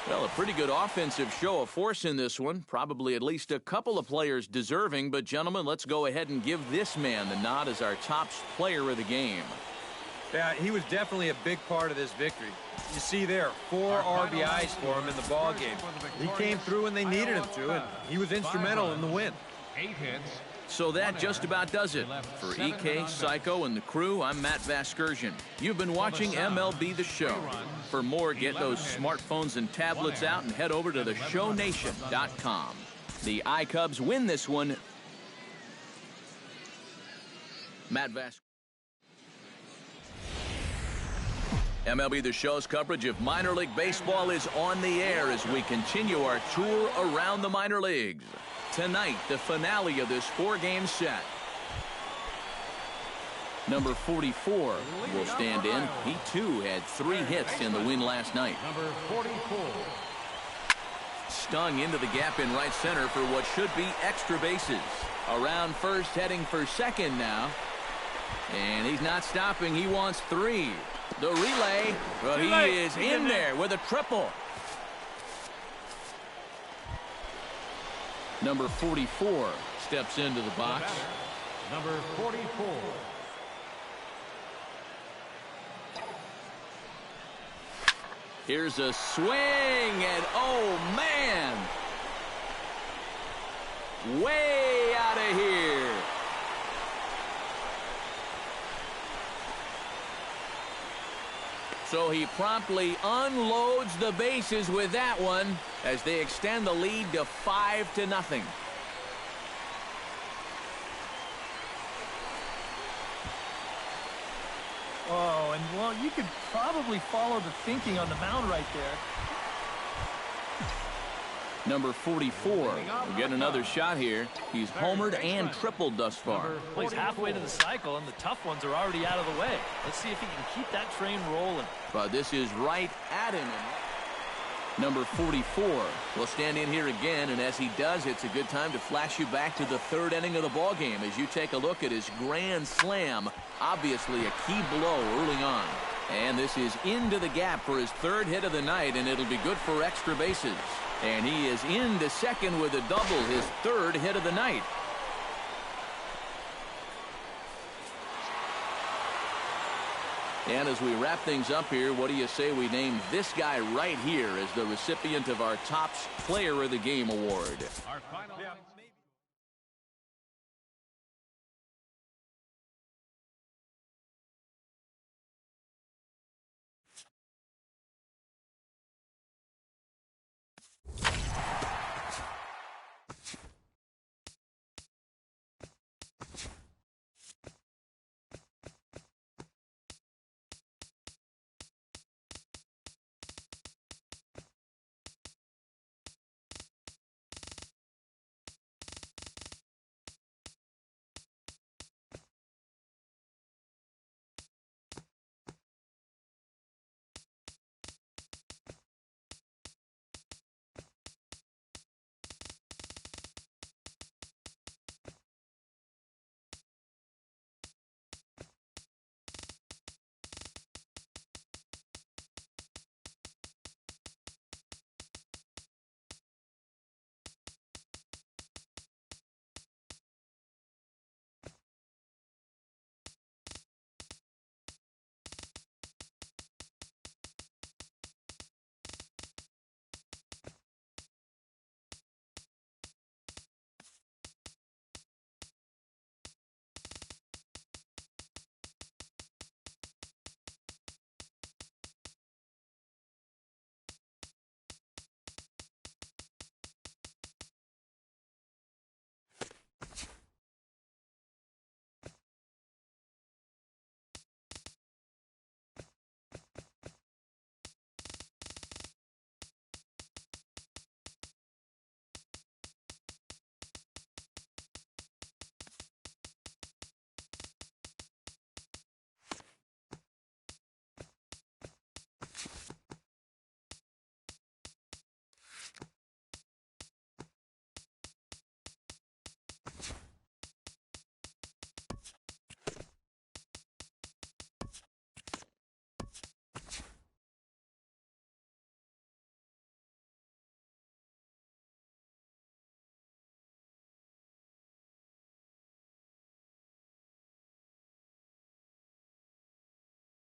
S2: Well, a pretty good offensive show of force in this one. Probably at least a couple of players deserving. But, gentlemen, let's go ahead and give this man the nod as our top player of the game.
S3: Yeah, he was definitely a big part of this victory. You see there, 4 RBIs for him in the ball game. He came through when they needed him to, and he was instrumental in the win.
S1: 8 hits.
S2: So that just about does it. For EK, Psycho, and the crew, I'm Matt Vasgersian. You've been watching MLB The Show. For more, get those smartphones and tablets out and head over to theshownation.com. The iCubs win this one. Matt Vasgersian. MLB The Show's coverage of minor league baseball is on the air as we continue our tour around the minor leagues. Tonight, the finale of this 4-game set. Number 44 will stand in. He, too, had 3 hits in the win last night.
S1: Number 44.
S2: Stung into the gap in right center for what should be extra bases. Around first, heading for second now. And he's not stopping. He wants 3. The relay, well, he is in there with a triple. Number 44 steps into the box.
S1: Number 44.
S2: Here's a swing, and oh man, way out of here. So he promptly unloads the bases with that one as they extend the lead to 5-0.
S4: Oh, and well, you could probably follow the thinking on the mound right there.
S2: Number 44 will get another shot here. He's homered and tripled thus far.
S4: Well, he's halfway to the cycle, and the tough ones are already out of the way. Let's see if he can keep that train rolling.
S2: But this is right at him. Number 44 will stand in here again, and as he does, it's a good time to flash you back to the 3rd inning of the ball game as you take a look at his grand slam. Obviously a key blow early on. And this is into the gap for his 3rd hit of the night, and it'll be good for extra bases. And he is into second with a double, his 3rd hit of the night. And as we wrap things up here, what do you say we name this guy right here as the recipient of our Topps Player of the Game award?
S1: Our final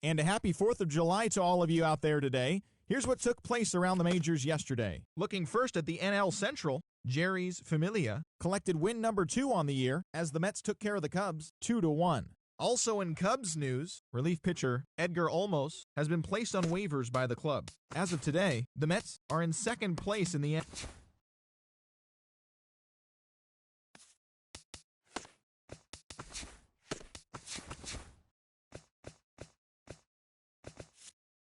S5: And a happy 4th of July to all of you out there today. Here's what took place around the majors yesterday. Looking first at the NL Central, Jerry's Familia collected win number 2 on the year as the Mets took care of the Cubs 2-1. Also in Cubs news, relief pitcher Edgar Olmos has been placed on waivers by the club. As of today, the Mets are in second place in the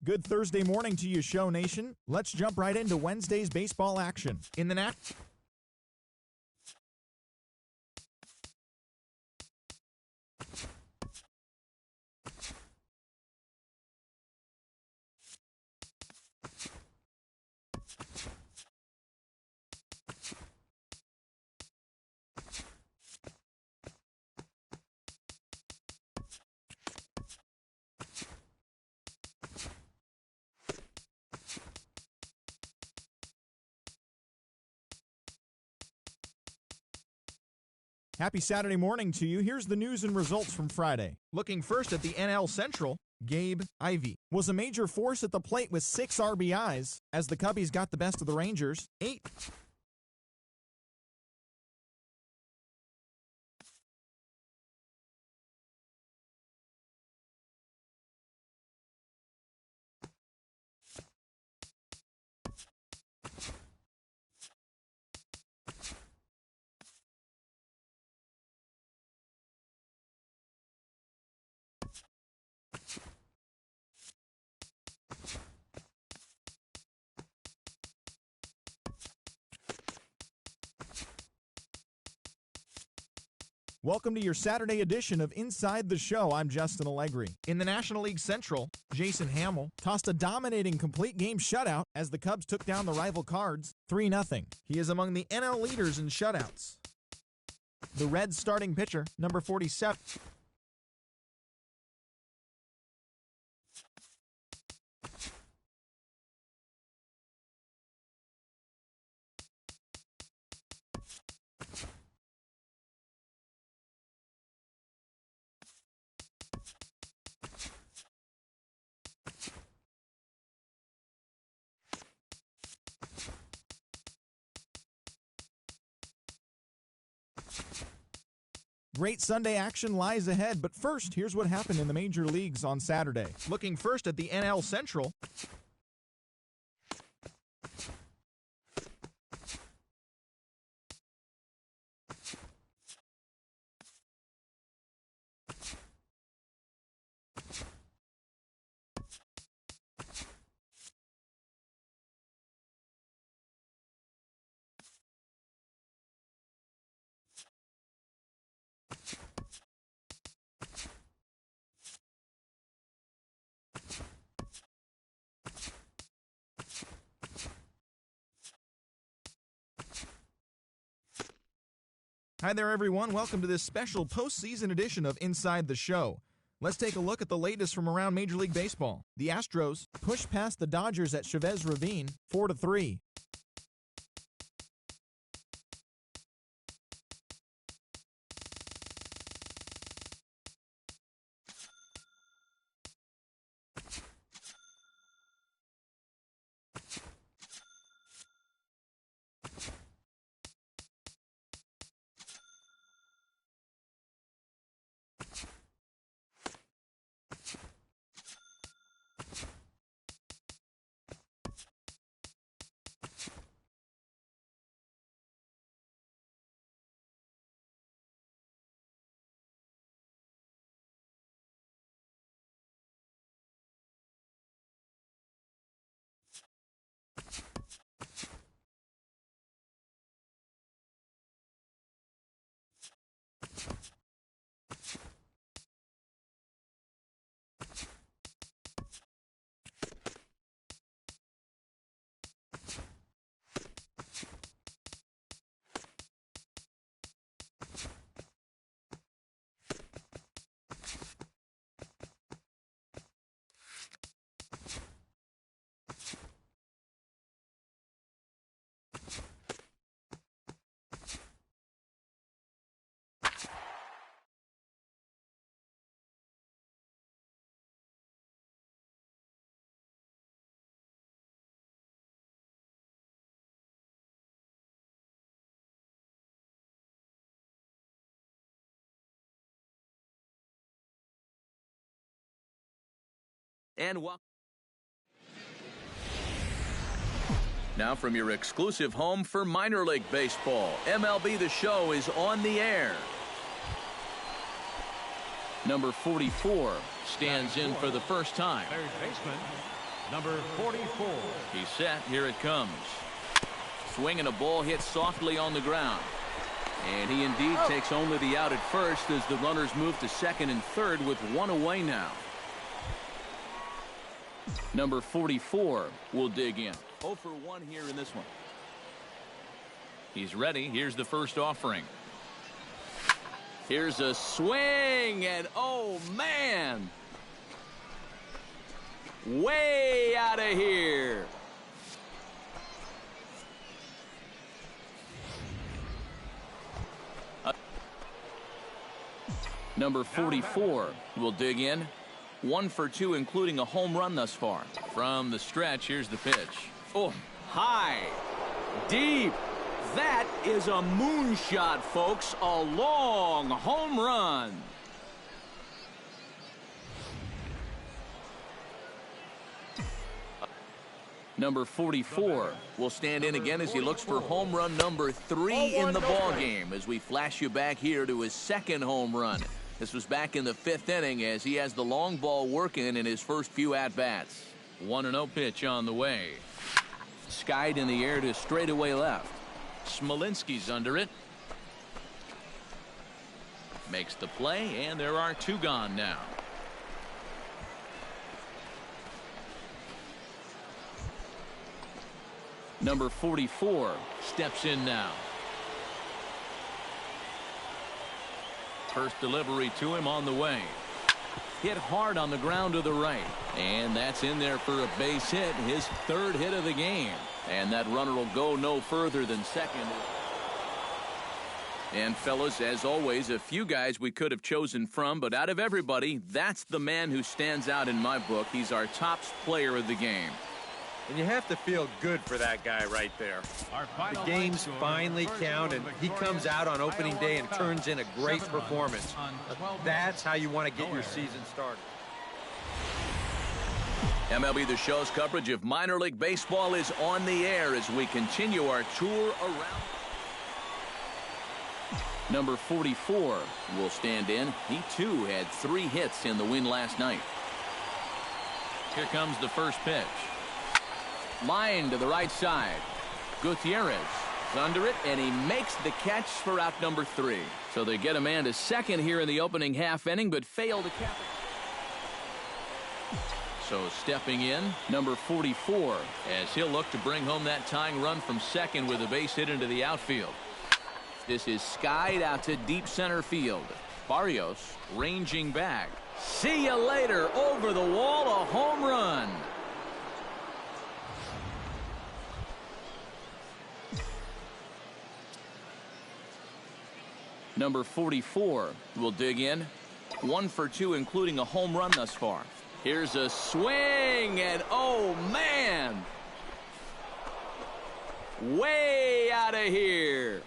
S5: Good Thursday morning to you, Show Nation. Let's jump right into Wednesday's baseball action. In the Happy Saturday morning to you. Here's the news and results from Friday. Looking first at the NL Central, Gabe Ivey was a major force at the plate with 6 RBIs as the Cubbies got the best of the Rangers. 8. Welcome to your Saturday edition of Inside the Show. I'm Justin Allegri. In the National League Central, Jason Hammel tossed a dominating complete game shutout as the Cubs took down the rival Cards 3-0. He is among the NL leaders in shutouts. The Reds starting pitcher, number 47. Great Sunday action lies ahead, but first, here's what happened in the major leagues on Saturday. Looking first at the NL Central. Hi there, everyone. Welcome to this special postseason edition of Inside the Show. Let's take a look at the latest from around Major League Baseball. The Astros pushed past the Dodgers at Chavez Ravine 4-3.
S2: And welcome. Now from your exclusive home for minor league baseball, MLB The Show is on the air. Number 44 stands in for the first time.
S1: Third baseman, number 44.
S2: He's set. Here it comes. Swinging a ball hit softly on the ground. And he indeed takes only the out at first as the runners move to second and third with one away now. Number 44 will dig in. 0 for 1 here in this one. He's ready. Here's the first offering. Here's a swing, and oh man, way out of here. Number 44 will dig in. 1 for 2, including a home run thus far. From the stretch, here's the pitch. Oh, high, deep. That is a moonshot, folks. A long home run. Number 44 will stand in again as he looks for home run number 3 in the ball game as we flash you back here to his second home run. This was back in the 5th inning as he has the long ball working in his first few at-bats. 1-0 pitch on the way. Skied in the air to straightaway left. Smolinski's under it. Makes the play, and there are 2 gone now. Number 44 steps in now. First delivery to him on the way. Hit hard on the ground to the right. And that's in there for a base hit, his 3rd hit of the game. And that runner will go no further than second. And fellas, as always, a few guys we could have chosen from, but out of everybody, that's the man who stands out in my book. He's our top player of the game.
S3: And you have to feel good for that guy right there. The games finally count, and he comes out on opening day and turns in a great performance. That's how you want to get your season started.
S2: MLB The Show's coverage of minor league baseball is on the air as we continue our tour around. Number 44 will stand in. He, too, had 3 hits in the win last night. Here comes the first pitch. Line to the right side. Gutierrez is under it, and he makes the catch for out number 3. So they get a man to second here in the opening half inning, but fail to cap it. So stepping in, number 44, as he'll look to bring home that tying run from second with a base hit into the outfield. This is skied out to deep center field. Barrios ranging back. See you later. Over the wall, a home run. Number 44 will dig in. 1 for 2, including a home run thus far. Here's a swing, and oh, man. Way out of here.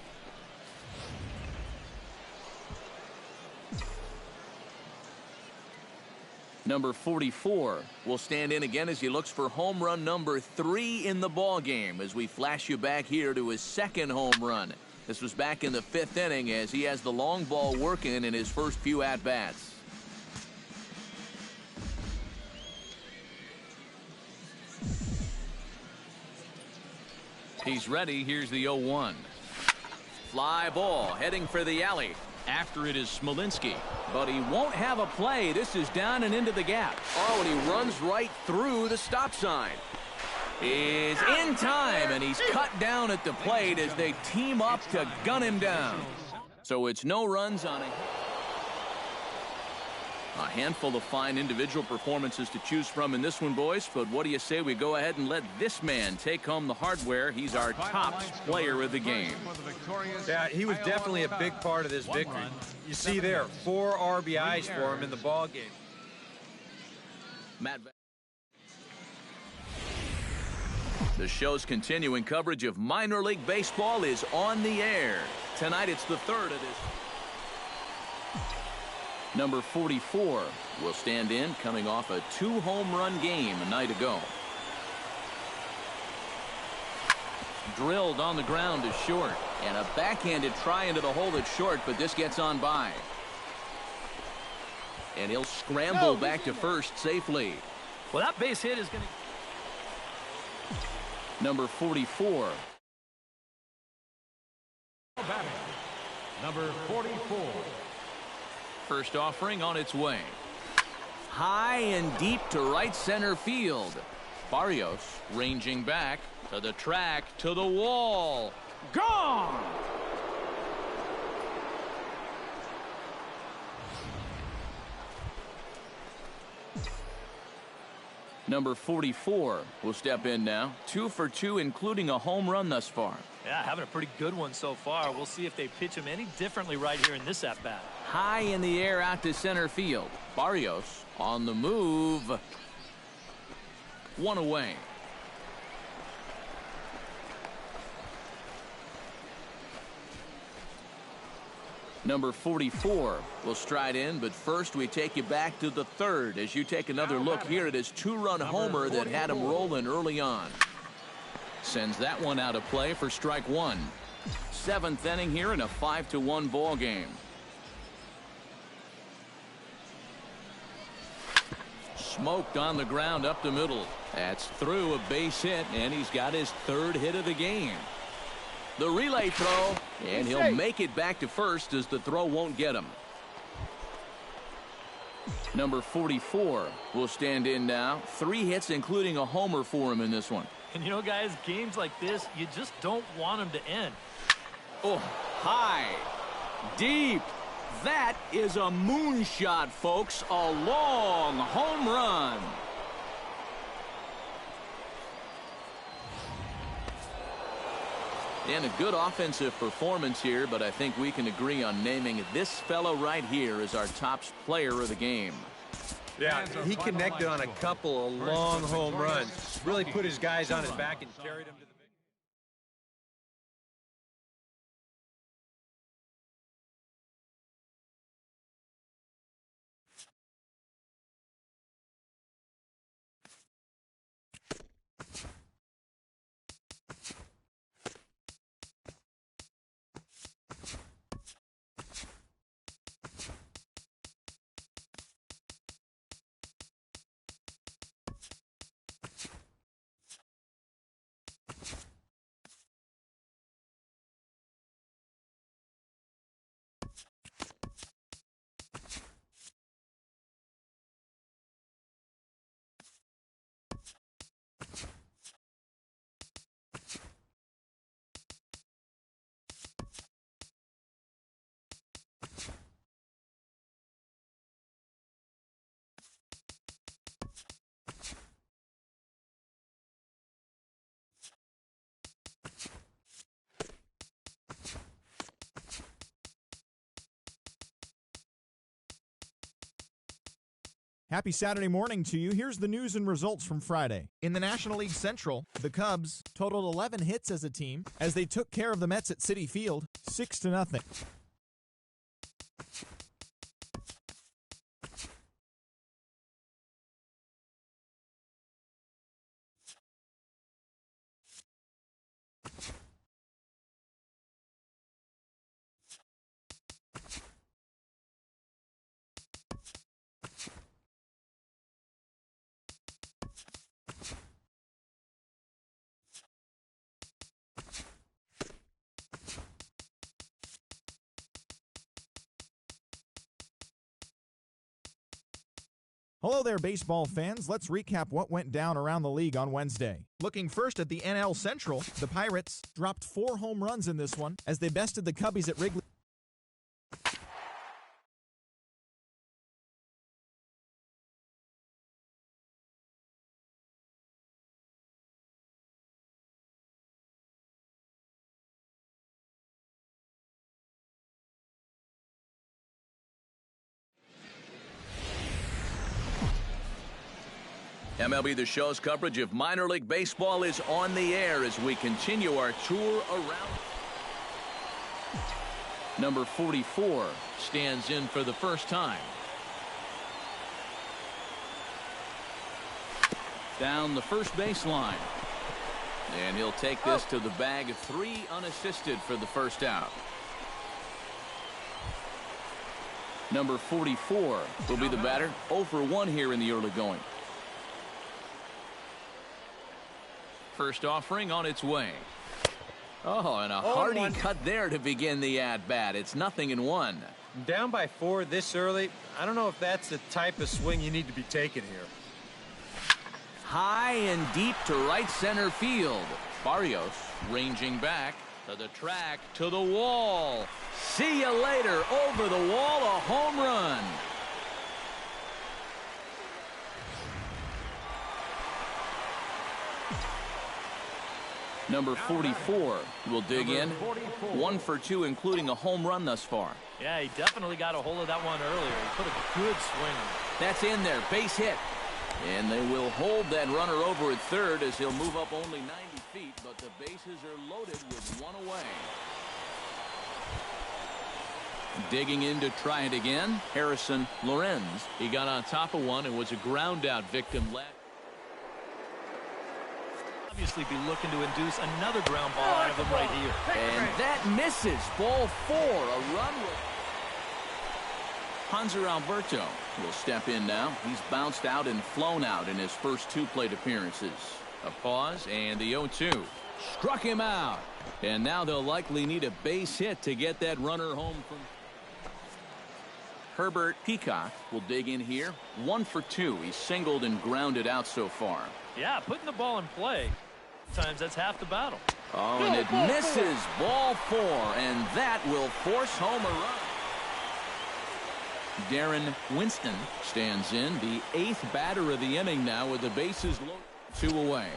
S2: Number 44 will stand in again as he looks for home run number 3 in the ball game as we flash you back here to his second home run. This was back in the 5th inning as he has the long ball working in his first few at-bats. He's ready. Here's the 0-1. Fly ball heading for the alley. After it is Smolinski, but he won't have a play. This is down and into the gap. Oh, and he runs right through the stop sign. Is in time, and he's cut down at the plate as they team up to gun him down. So it's no runs on a handful of fine individual performances to choose from in this one, boys. But what do you say we go ahead and let this man take home the hardware? He's our top player of the game.
S3: Yeah, he was definitely a big part of this victory. You see there, 4 RBIs for him in the ball game.
S2: The show's continuing coverage of minor league baseball is on the air. Tonight it's the 3rd of this. Number 44 will stand in, coming off a 2-home run game a night ago. Drilled on the ground to short, and a backhanded try into the hole at short, but this gets on by. And he'll scramble back to first safely.
S4: Well, that base hit is going to...
S2: Number 44.
S1: Number 44.
S2: First offering on its way. High and deep to right center field. Barrios ranging back to the track, to the wall. Gone! Number 44 will step in now. 2 for 2, including a home run thus far.
S4: Yeah, having a pretty good one so far. We'll see if they pitch him any differently right here in this at-bat.
S2: High in the air out to center field. Barrios on the move. 1 away. Number 44 will stride in, but first we take you back to the 3rd as you take another look here at his 2-run homer that had him rolling early on. Sends that one out of play for strike 1. 7th inning here in a 5-1 ball game. Smoked on the ground up the middle. That's through, a base hit, and he's got his 3rd hit of the game. The relay throw, and he'll make it back to first as the throw won't get him. Number 44 will stand in now. 3 hits, including a homer for him in this one.
S4: And you know, guys, games like this, you just don't want them to end.
S2: Oh, high, deep. That is a moonshot, folks. A long home run. And a good offensive performance here, but I think we can agree on naming this fellow right here as our top player of the game.
S3: Yeah, he connected on a couple of long home runs. Really put his guys on his back and carried them to the...
S5: Happy Saturday morning to you. Here's the news and results from Friday. In the National League Central, the Cubs totaled 11 hits as a team as they took care of the Mets at Citi Field 6-0. Hello there, baseball fans. Let's recap what went down around the league on Wednesday. Looking first at the NL Central, the Pirates dropped 4 home runs in this one as they bested the Cubbies at Wrigley.
S2: MLB The Show's coverage of minor league baseball is on the air as we continue our tour around. Number 44 stands in for the first time. Down the first baseline. And he'll take this to the bag of 3 unassisted for the first out. Number 44 will be the batter. 0 for 1 here in the early going. First offering on its way. Oh, and a hearty cut there to begin the at-bat. It's 0-1.
S3: Down by 4 this early. I don't know if that's the type of swing you need to be taking here.
S2: High and deep to right center field. Barrios ranging back to the track, to the wall. See you later. Over the wall, a home run. Number 44 will dig in. 1 for 2, including a home run thus far.
S4: Yeah, he definitely got a hold of that one earlier. He put a good swing on it.
S2: That's in there. Base hit. And they will hold that runner over at third as he'll move up only 90 feet, but the bases are loaded with 1 away. Digging in to try it again, Harrison Lorenz. He got on top of one and was a ground out victim last.
S4: Obviously be looking to induce another ground ball out of him right here.
S2: And that misses. Ball 4. A run with Hanser Alberto will step in now. He's bounced out and flown out in his first 2 plate appearances. A pause and the 0-2. Struck him out. And now they'll likely need a base hit to get that runner home from. Herbert Peacock will dig in here. 1 for 2. He's singled and grounded out so far.
S4: Yeah, putting the ball in play. Sometimes that's half the battle.
S2: Oh, and it misses. Ball 4, and that will force home a run. Darren Winston stands in, the 8th batter of the inning now with the bases loaded. 2 away.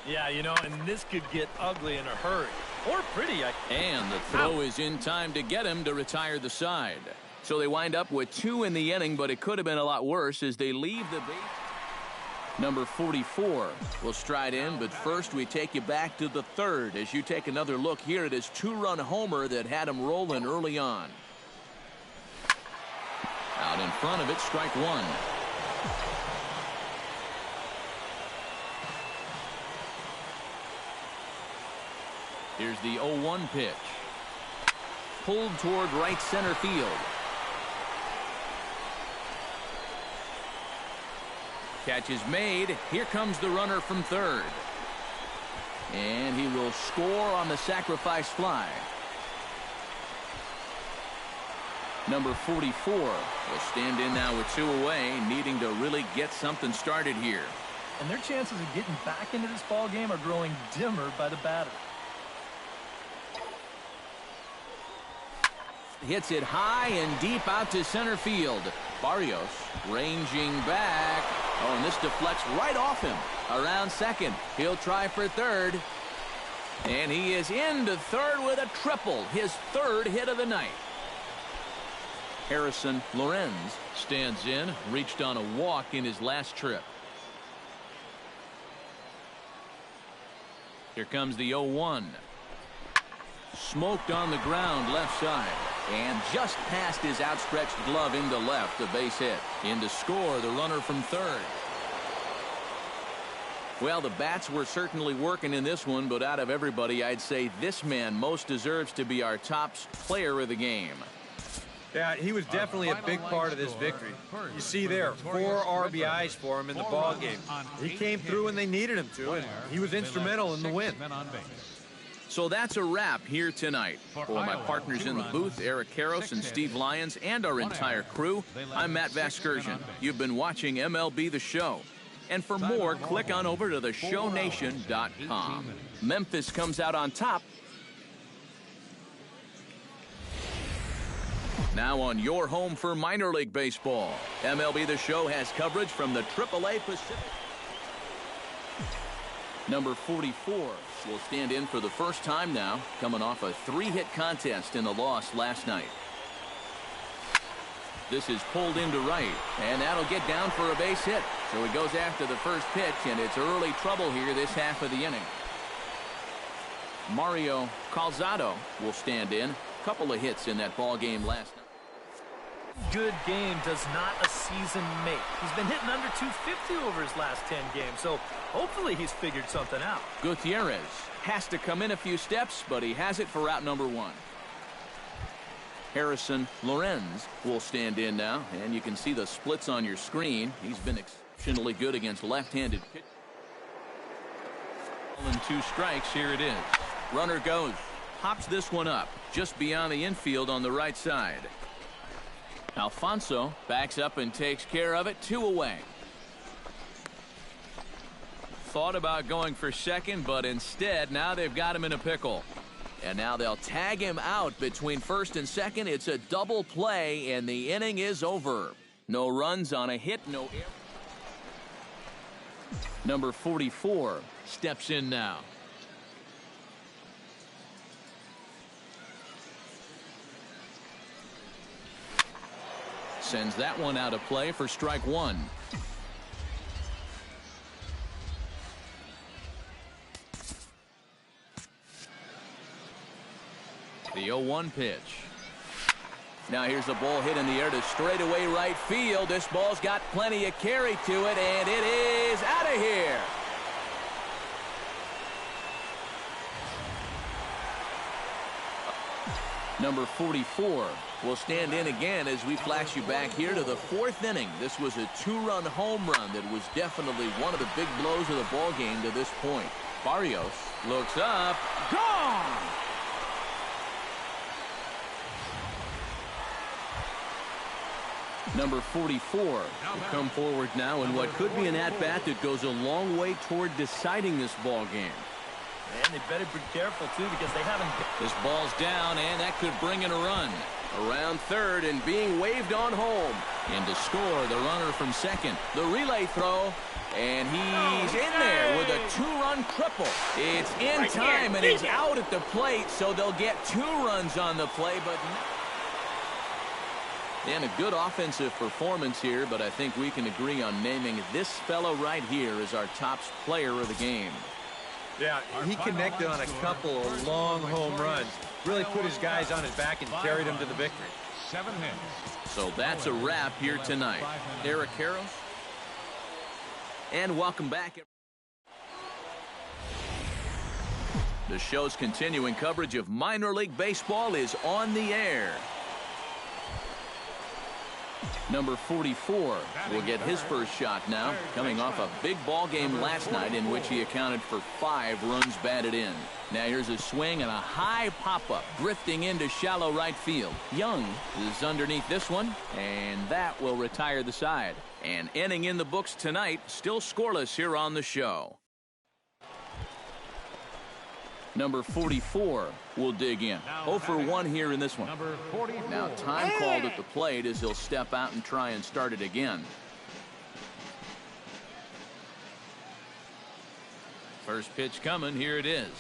S4: Yeah, you know, and this could get ugly in a hurry. Or pretty.
S2: And the throw is in time to get him to retire the side. So they wind up with 2 in the inning, but it could have been a lot worse as they leave the base. Number 44 will stride in, but first we take you back to the 3rd as you take another look here at his 2-run homer that had him rolling early on. Out in front of it, strike 1. Here's the 0-1 pitch. Pulled toward right center field. Catch is made. Here comes the runner from 3rd. And he will score on the sacrifice fly. Number 44 will stand in now with 2 away, needing to really get something started here.
S4: And their chances of getting back into this ball game are growing dimmer by the batter.
S2: Hits it high and deep out to center field. Barrios ranging back. Oh, and this deflects right off him. Around second. He'll try for 3rd. And he is into 3rd with a triple. His 3rd hit of the night. Harrison Lorenz stands in. Reached on a walk in his last trip. Here comes the 0-1. Smoked on the ground left side. And just past his outstretched glove into left, a base hit. In to score, the runner from 3rd. Well, the bats were certainly working in this one, but out of everybody, I'd say this man most deserves to be our top player of the game.
S3: Yeah, he was definitely a big part of this victory. You see there, 4 RBIs for him in the ball game. He came through when they needed him to, and he was instrumental in the win.
S2: So that's a wrap here tonight. For my partners in the booth, Eric Karros and Steve Lyons, and our entire crew, I'm Matt Vasgersian. You've been watching MLB The Show. And for more, click on over to theshownation.com. Memphis comes out on top. Now on your home for minor league baseball, MLB The Show has coverage from the AAA Pacific. Number 44 will stand in for the first time now, coming off a 3-hit contest in the loss last night. This is pulled into right, and that'll get down for a base hit. So he goes after the first pitch, and it's early trouble here this half of the inning. Mario Calzado will stand in. Couple of hits in that ball game last night.
S4: Good game does not a season make. He's been hitting under 250 over his last 10 games, so hopefully he's figured something out.
S2: Gutierrez has to come in a few steps, but he has it for out number 1. Harrison Lorenz will stand in now, and you can see the splits on your screen. He's been exceptionally good against left-handed pitch. And 2 strikes, here it is. Runner goes. Hops this one up, just beyond the infield on the right side. Alfonso backs up and takes care of it. 2 away. Thought about going for second, but instead, now they've got him in a pickle. And now they'll tag him out between first and second. It's a double play, and the inning is over. No runs on a hit, no error. Number 44 steps in now. Sends that one out of play for strike 1. The 0-1 pitch. Now here's a ball hit in the air to straightaway right field. This ball's got plenty of carry to it, and it is out of here. Number 44 will stand in again as we flash you back here to the 4th inning. This was a 2-run home run that was definitely one of the big blows of the ball game to this point. Barrios looks up. Gone! Number 44 will come forward now in what could be an at-bat that goes a long way toward deciding this ball game.
S4: And they better be careful, too, because they haven't...
S2: This ball's down, and that could bring in a run. Around third and being waved on home. In to score, the runner from second. The relay throw, and he's in there with a 2-run triple. It's in time, and he's out at the plate, so they'll get 2 runs on the play, but... And a good offensive performance here, but I think we can agree on naming this fellow right here as our top player of the game.
S3: Yeah, he connected on a couple of long home runs. Really put his guys on his back and carried them to the victory.
S1: 7 hits.
S2: So that's a wrap here tonight. Eric Karros. And welcome back. The show's continuing coverage of minor league baseball is on the air. Number 44 will get his first shot now, coming off a big ball game last night in which he accounted for 5 runs batted in. Now here's a swing and a high pop-up drifting into shallow right field. Young is underneath this one, and that will retire the side. An inning in the books tonight, still scoreless here on the show. Number 44 will dig in. 0 for 1 here in this one.
S1: Number 44.
S2: Now time called at the plate as he'll step out and try and start it again. First pitch coming. Here it is.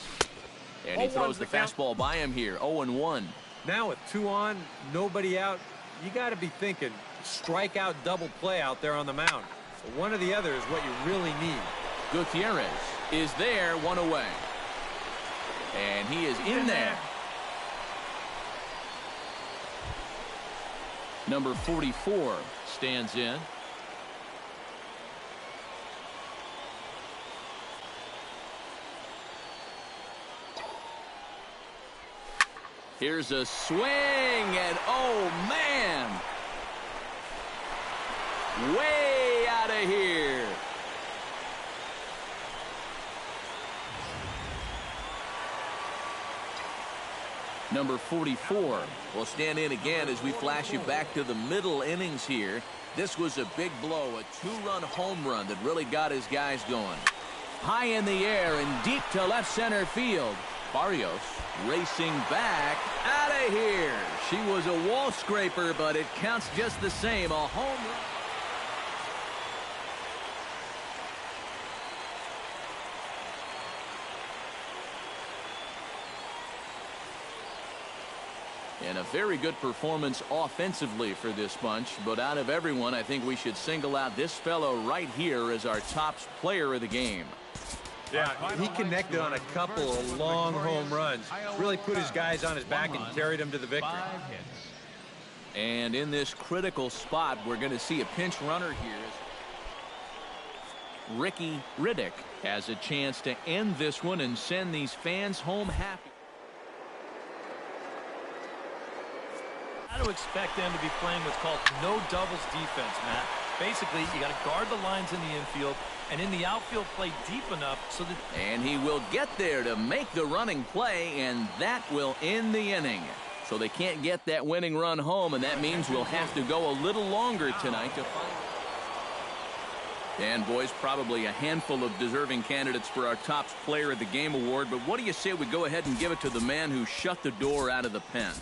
S2: And he throws the fastball by him here. 0-1.
S3: Now with 2 on, nobody out, you got to be thinking strikeout double play out there on the mound. One or the other is what you really need.
S2: Gutierrez is there, 1 away. And he is in there. Number 44 stands in. Here's a swing, and oh man, way out of here. Number 44 will stand in again as we flash you back to the middle innings here. This was a big blow, a 2-run home run that really got his guys going. High in the air and deep to left center field. Barrios racing back out of here. She was a wall scraper, but it counts just the same. A home run. And a very good performance offensively for this bunch. But out of everyone, I think we should single out this fellow right here as our top player of the game.
S3: Yeah, he connected on a couple of long home runs. Really put his guys on his back and carried them to the victory.
S2: And in this critical spot, we're going to see a pinch runner here. Ricky Riddick has a chance to end this one and send these fans home happy.
S4: To expect them to be playing what's called no doubles defense, Matt. Basically, you got to guard the lines in the infield and in the outfield play deep enough so that...
S2: And he will get there to make the running play, and that will end the inning. So they can't get that winning run home, and that means we'll have to go a little longer tonight to find... And, boys, probably a handful of deserving candidates for our top player of the game award, but what do you say we go ahead and give it to the man who shut the door out of the pen?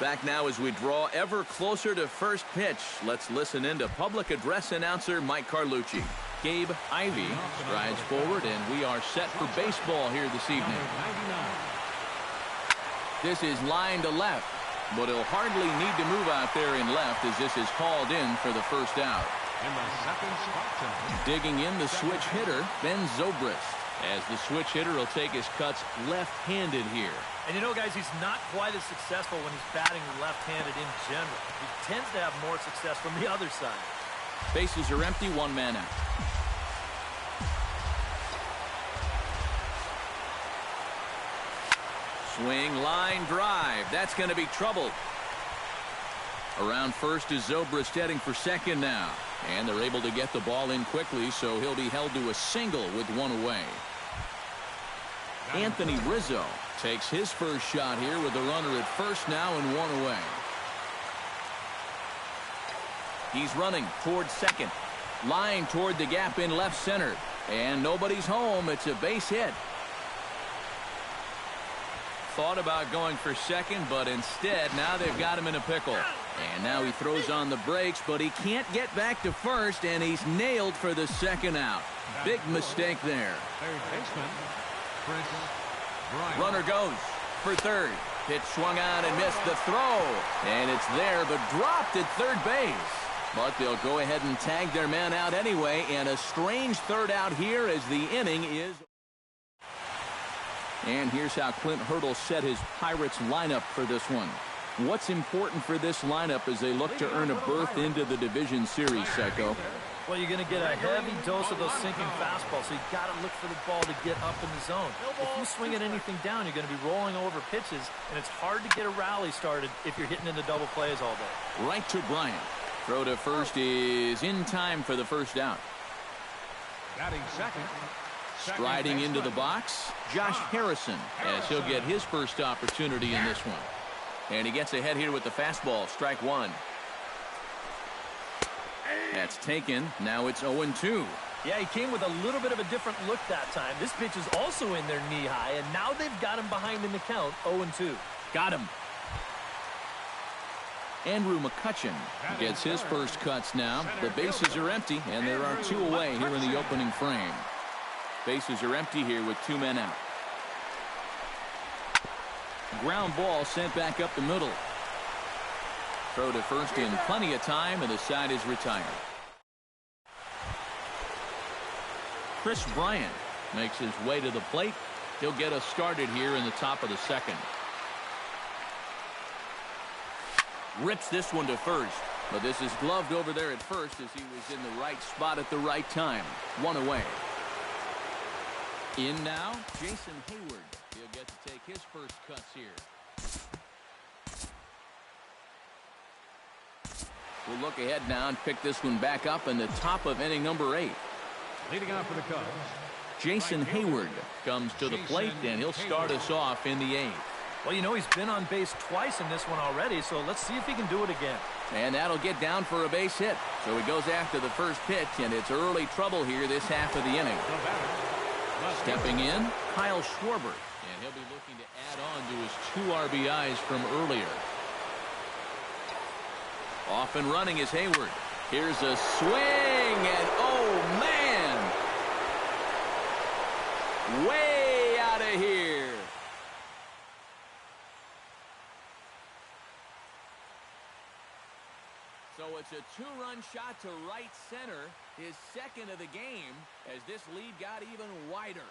S2: Back now as we draw ever closer to first pitch. Let's listen in to public address announcer Mike Carlucci. Gabe Ivey strides forward, and we are set for baseball here this evening. This is line to left, but he'll hardly need to move out there in left as this is called in for the first out.
S1: In the second spot tonight.
S2: Digging in the switch hitter, Ben Zobrist, as the switch hitter will take his cuts left-handed here.
S4: And you know, guys, he's not quite as successful when he's batting left-handed in general. He tends to have more success from the other side.
S2: Bases are empty, one man out. Swing, line, drive. That's going to be trouble. Around first is Zobrist heading for second now. And they're able to get the ball in quickly, so he'll be held to a single with one away. Anthony Rizzo takes his first shot here with a runner at first now and one away. He's running toward second. Line toward the gap in left center. And nobody's home. It's a base hit. Thought about going for second, but instead now they've got him in a pickle. And now he throws on the brakes, but he can't get back to first, and he's nailed for the second out. Big mistake there.
S1: Third baseman, Chris Bryant.
S2: Runner goes for third. Pitch swung on and missed the throw. And it's there, but dropped at third base. But they'll go ahead and tag their man out anyway, and a strange third out here as the inning is. And here's how Clint Hurdle set his Pirates lineup for this one. What's important for this lineup as they look to earn a berth into the division series, Seiko?
S4: Well, you're going to get a heavy dose of those sinking fastballs, so you've got to look for the ball to get up in the zone. If you swing at anything down, you're going to be rolling over pitches, and it's hard to get a rally started if you're hitting into double plays all day.
S2: Right to Bryant. Throw to first is in time for the first out.
S1: Batting second.
S2: Striding into the box, Josh Harrison, as he'll get his first opportunity in this one. And he gets ahead here with the fastball, strike one. That's taken. Now it's 0-2.
S4: Yeah, he came with a little bit of a different look that time. This pitch is also in there knee-high, and now they've got him behind in the count, 0-2.
S2: Got him. Andrew McCutchen gets his first cuts now. The bases are empty, and there are two away here in the opening frame. Bases are empty here with two men out. Ground ball sent back up the middle. Throw to first in plenty of time, and the side is retired. Chris Bryant makes his way to the plate. He'll get us started here in the top of the second. Rips this one to first, but this is gloved over there at first as he was in the right spot at the right time. One away. In now, Jason Hayward. He'll get to take his first cuts here. We'll look ahead now and pick this one back up in the top of inning number 8.
S1: Leading off for the Cubs,
S2: Jason Hayward comes to the plate, and he'll start us off in the 8th.
S4: Well, you know, he's been on base twice in this one already, so let's see if he can do it again.
S2: And that'll get down for a base hit. So he goes after the first pitch, and it's early trouble here this half of the inning. Stepping in, Kyle Schwarber. And he'll be looking to add on to his 2 RBIs from earlier. Off and running is Hayward. Here's a swing, and oh, man! Way out of here. So it's a 2-run shot to right center, his second of the game, as this lead got even wider.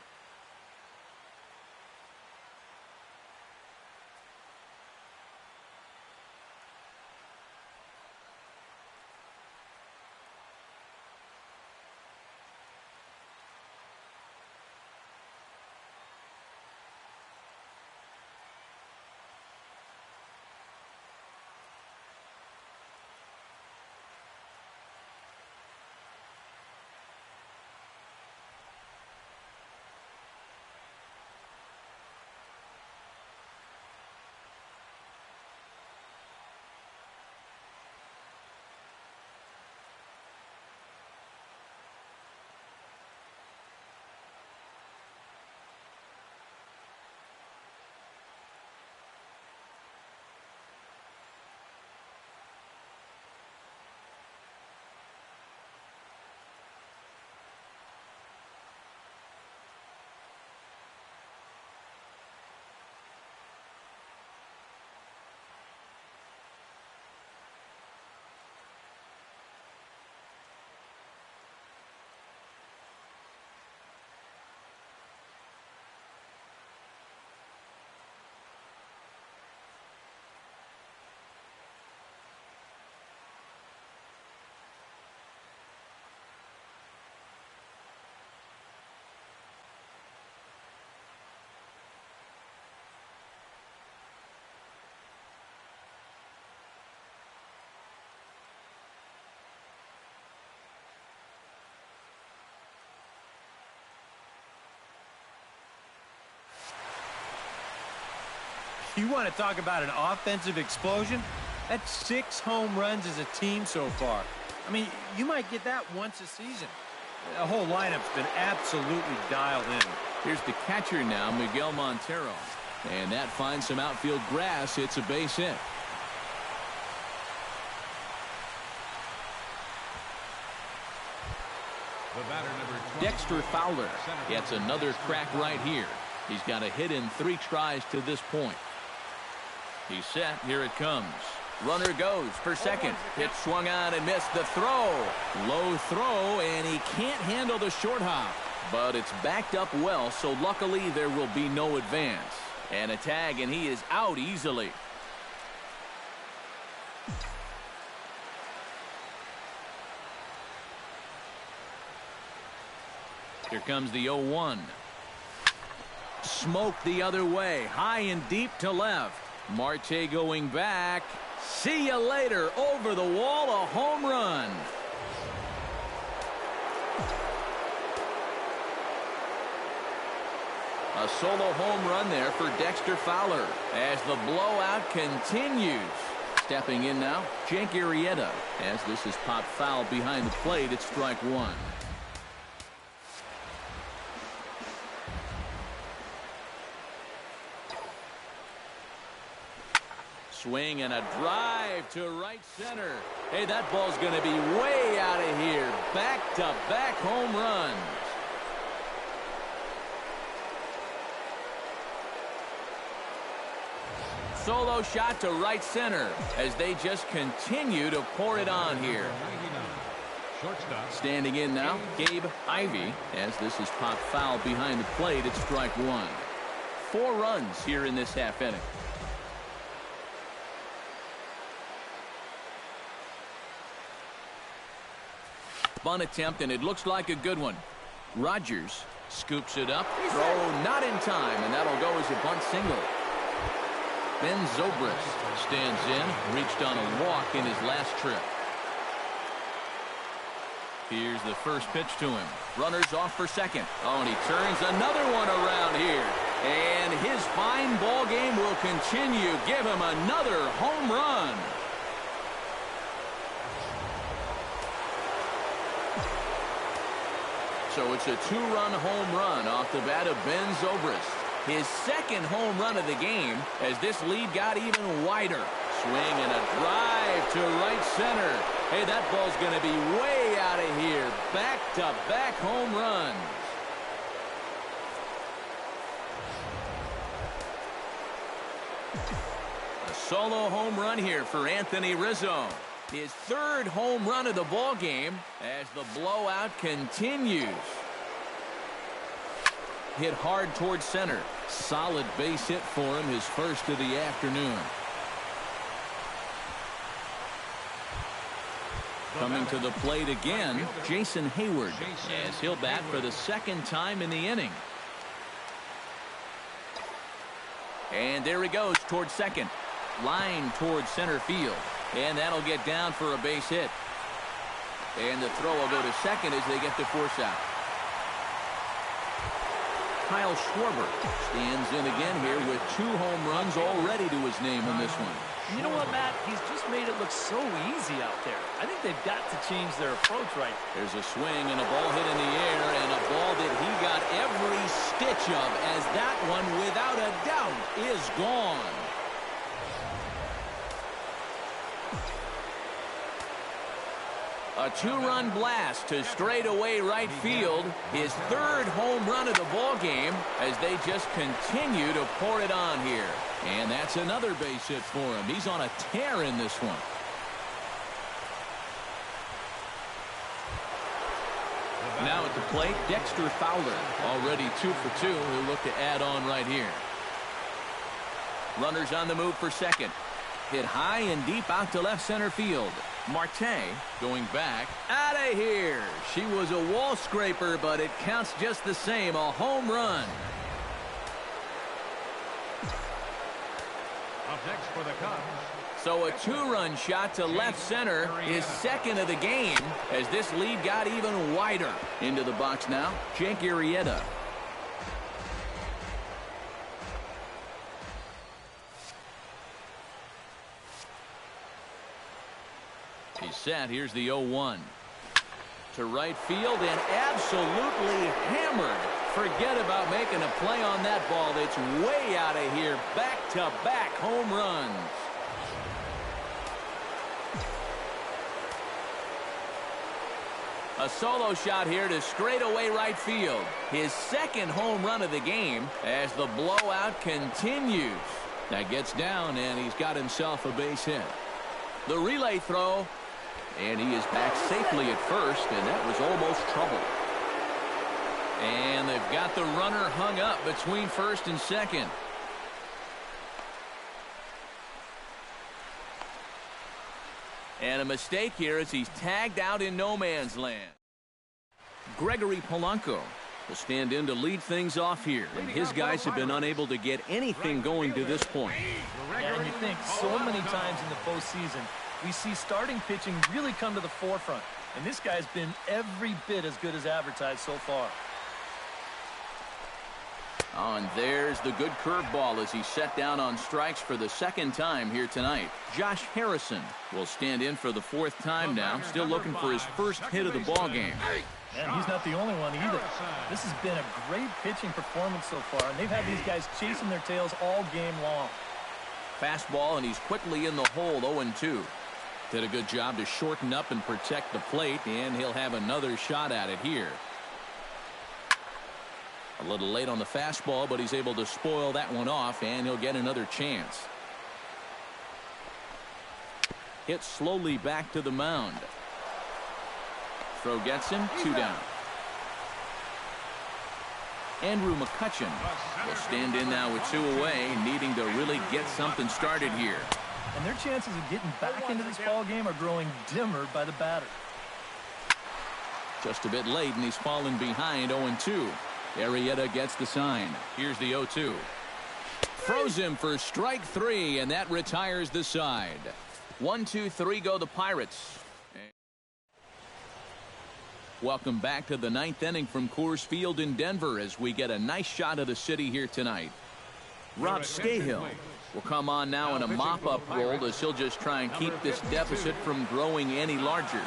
S3: You want to talk about an offensive explosion? That's 6 home runs as a team so far. I mean, you might get that once a season. The whole lineup's been absolutely dialed in.
S2: Here's the catcher now, Miguel Montero. And that finds some outfield grass. It's a base hit.
S1: The batter, number 20.
S2: Dexter Fowler gets another crack right here. He's got a hit in 3 tries to this point. He's set. Here it comes. Runner goes for second. Hit swung on and missed. The throw. Low throw, and he can't handle the short hop. But it's backed up well, so luckily there will be no advance. And a tag, and he is out easily. Here comes the 0-1. Smoke the other way. High and deep to left. Marte going back. See you later. Over the wall, a home run. A solo home run there for Dexter Fowler as the blowout continues. Stepping in now, Jake Arrieta. As this is popped foul behind the plate, it's strike 1. Swing and a drive to right center. Hey, that ball's going to be way out of here. Back-to-back home runs. Solo shot to right center as they just continue to pour it on here. Standing in now, Gabe Ivey. As this is popped foul behind the plate, it's strike 1. 4 runs here in this half inning. Bunt attempt, and it looks like a good one. Rogers scoops it up. Throw not in time, and that'll go as a bunt single. Ben Zobrist stands in, reached on a walk in his last trip. Here's the first pitch to him. Runners off for second. Oh, and he turns another one around here. And his fine ball game will continue. Give him another home run. So it's a 2-run home run off the bat of Ben Zobrist. His second home run of the game as this lead got even wider. Swing and a drive to right center. Hey, that ball's going to be way out of here. Back-to-back home runs. A solo home run here for Anthony Rizzo. His 3rd home run of the ball game as the blowout continues. Hit hard towards center. Solid base hit for him, his first of the afternoon. Coming to the plate again, Jason Hayward, as he'll bat for the 2nd time in the inning. And there he goes towards second. Line towards center field. And that'll get down for a base hit. And the throw will go to second as they get the force out. Kyle Schwarber stands in again here with 2 home runs already to his name in this one.
S4: You know what, Matt? He's just made it look so easy out there. I think they've got to change their approach right.
S2: There's a swing and a ball hit in the air, and a ball that he got every stitch of, as that one, without a doubt, is gone. A 2-run blast to straightaway right field. His 3rd home run of the ball game as they just continue to pour it on here. And that's another base hit for him. He's on a tear in this one. Now at the plate, Dexter Fowler. Already 2 for 2. He'll look to add on right here. Runners on the move for second. Hit high and deep out to left center field. Marte going back. Out of here. She was a wall scraper, but it counts just the same. A home run.
S1: Up next for the Cubs.
S2: So a 2-run shot to left center, his 2nd of the game, as this lead got even wider. Into the box now, Jake Arrieta. He's set. Here's the 0-1. To right field and absolutely hammered. Forget about making a play on that ball. It's way out of here. Back-to-back home runs. A solo shot here to straightaway right field. His second home run of the game as the blowout continues. That gets down, and he's got himself a base hit. The relay throw, and he is back safely at first, and that was almost trouble. And they've got the runner hung up between first and second. And a mistake here as he's tagged out in no man's land. Gregory Polanco will stand in to lead things off here. And his guys have been unable to get anything going to this point.
S4: Yeah, and you think so many times in the postseason, we see starting pitching really come to the forefront. And this guy's been every bit as good as advertised so far.
S2: Oh, and there's the good curveball as he's set down on strikes for the second time here tonight. Josh Harrison will stand in for the fourth time now, still looking for his first hit of the ball game.
S4: And he's not the only one either. This has been a great pitching performance so far, and they've had these guys chasing their tails all game long.
S2: Fastball, and he's quickly in the hole, 0-2. Did a good job to shorten up and protect the plate, and he'll have another shot at it here. A little late on the fastball, but he's able to spoil that one off, and he'll get another chance. Hit slowly back to the mound. Throw gets him, 2 down. Andrew McCutchen will stand in now with 2 away, needing to really get something started here.
S4: And their chances of getting back into this ball game are growing dimmer by the batter.
S2: Just a bit late, and he's fallen behind, 0-2. Arrieta gets the sign. Here's the 0-2. Throws him for strike 3, and that retires the side. 1-2-3 go the Pirates. Welcome back to the 9th inning from Coors Field in Denver as we get a nice shot of the city here tonight. Rob Scahill will come on now in a mop-up role as he'll just try and keep this deficit from growing any larger.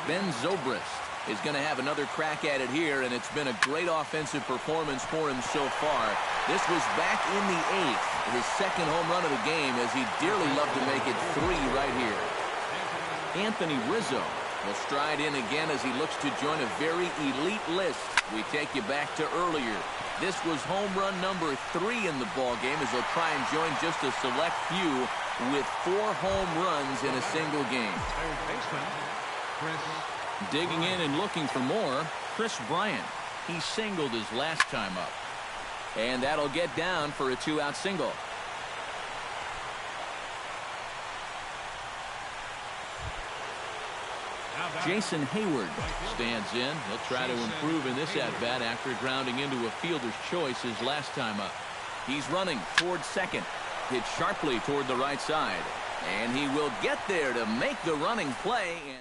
S2: Ben Zobrist is going to have another crack at it here, and it's been a great offensive performance for him so far. This was back in the 8th, his second home run of the game, as he'd dearly love to make it 3 right here. Anthony Rizzo will stride in again as he looks to join a very elite list. We take you back to earlier. This was home run number 3 in the ball game as he'll try and join just a select few with 4 home runs in a single game.
S1: Third baseman, Chris.
S2: Digging in and looking for more, Chris Bryant. He singled his last time up. And that'll get down for a 2-out single. Jason Hayward stands in. He'll try to improve in this at-bat after grounding into a fielder's choice his last time up. He's running towards second. Hit sharply toward the right side. And he will get there to make the running play. And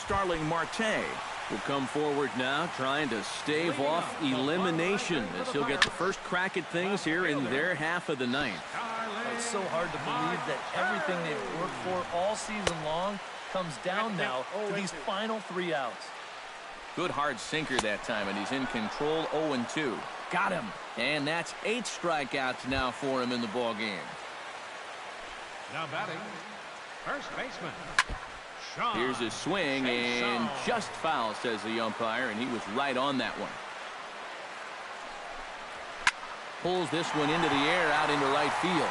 S2: Starling Marte will come forward now, trying to stave off elimination as he'll get the first crack at things here in their half of the 9th.
S4: It's so hard to believe that everything they've worked for all season long comes down now to these final 3 outs.
S2: Good hard sinker that time, and he's in control. 0-2. Got him. And that's 8 strikeouts now for him in the ball game.
S1: Now batting, first baseman.
S2: Here's his swing, and just foul, says the umpire, and he was right on that one. Pulls this one into the air out into right field.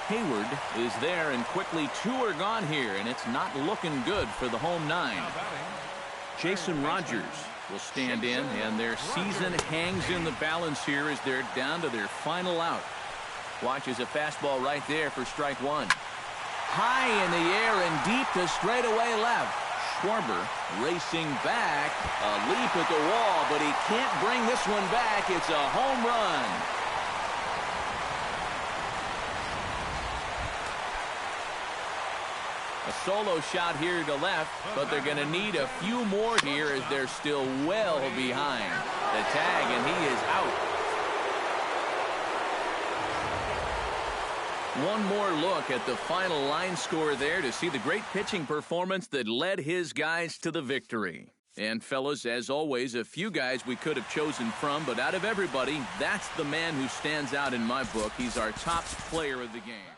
S2: Hayward is there, and quickly 2 are gone here, and it's not looking good for the home 9. Jason Rogers will stand in, and their season hangs in the balance here as they're down to their final out. Watches a fastball right there for strike 1. High in the air and deep to straightaway left. Schwarber racing back. A leap at the wall, but he can't bring this one back. It's a home run. A solo shot here to left, but they're going to need a few more here as they're still well behind. The tag, and he is out. One more look at the final line score there to see the great pitching performance that led his guys to the victory. And fellas, as always, a few guys we could have chosen from, but out of everybody, that's the man who stands out in my book. He's our top player of the game.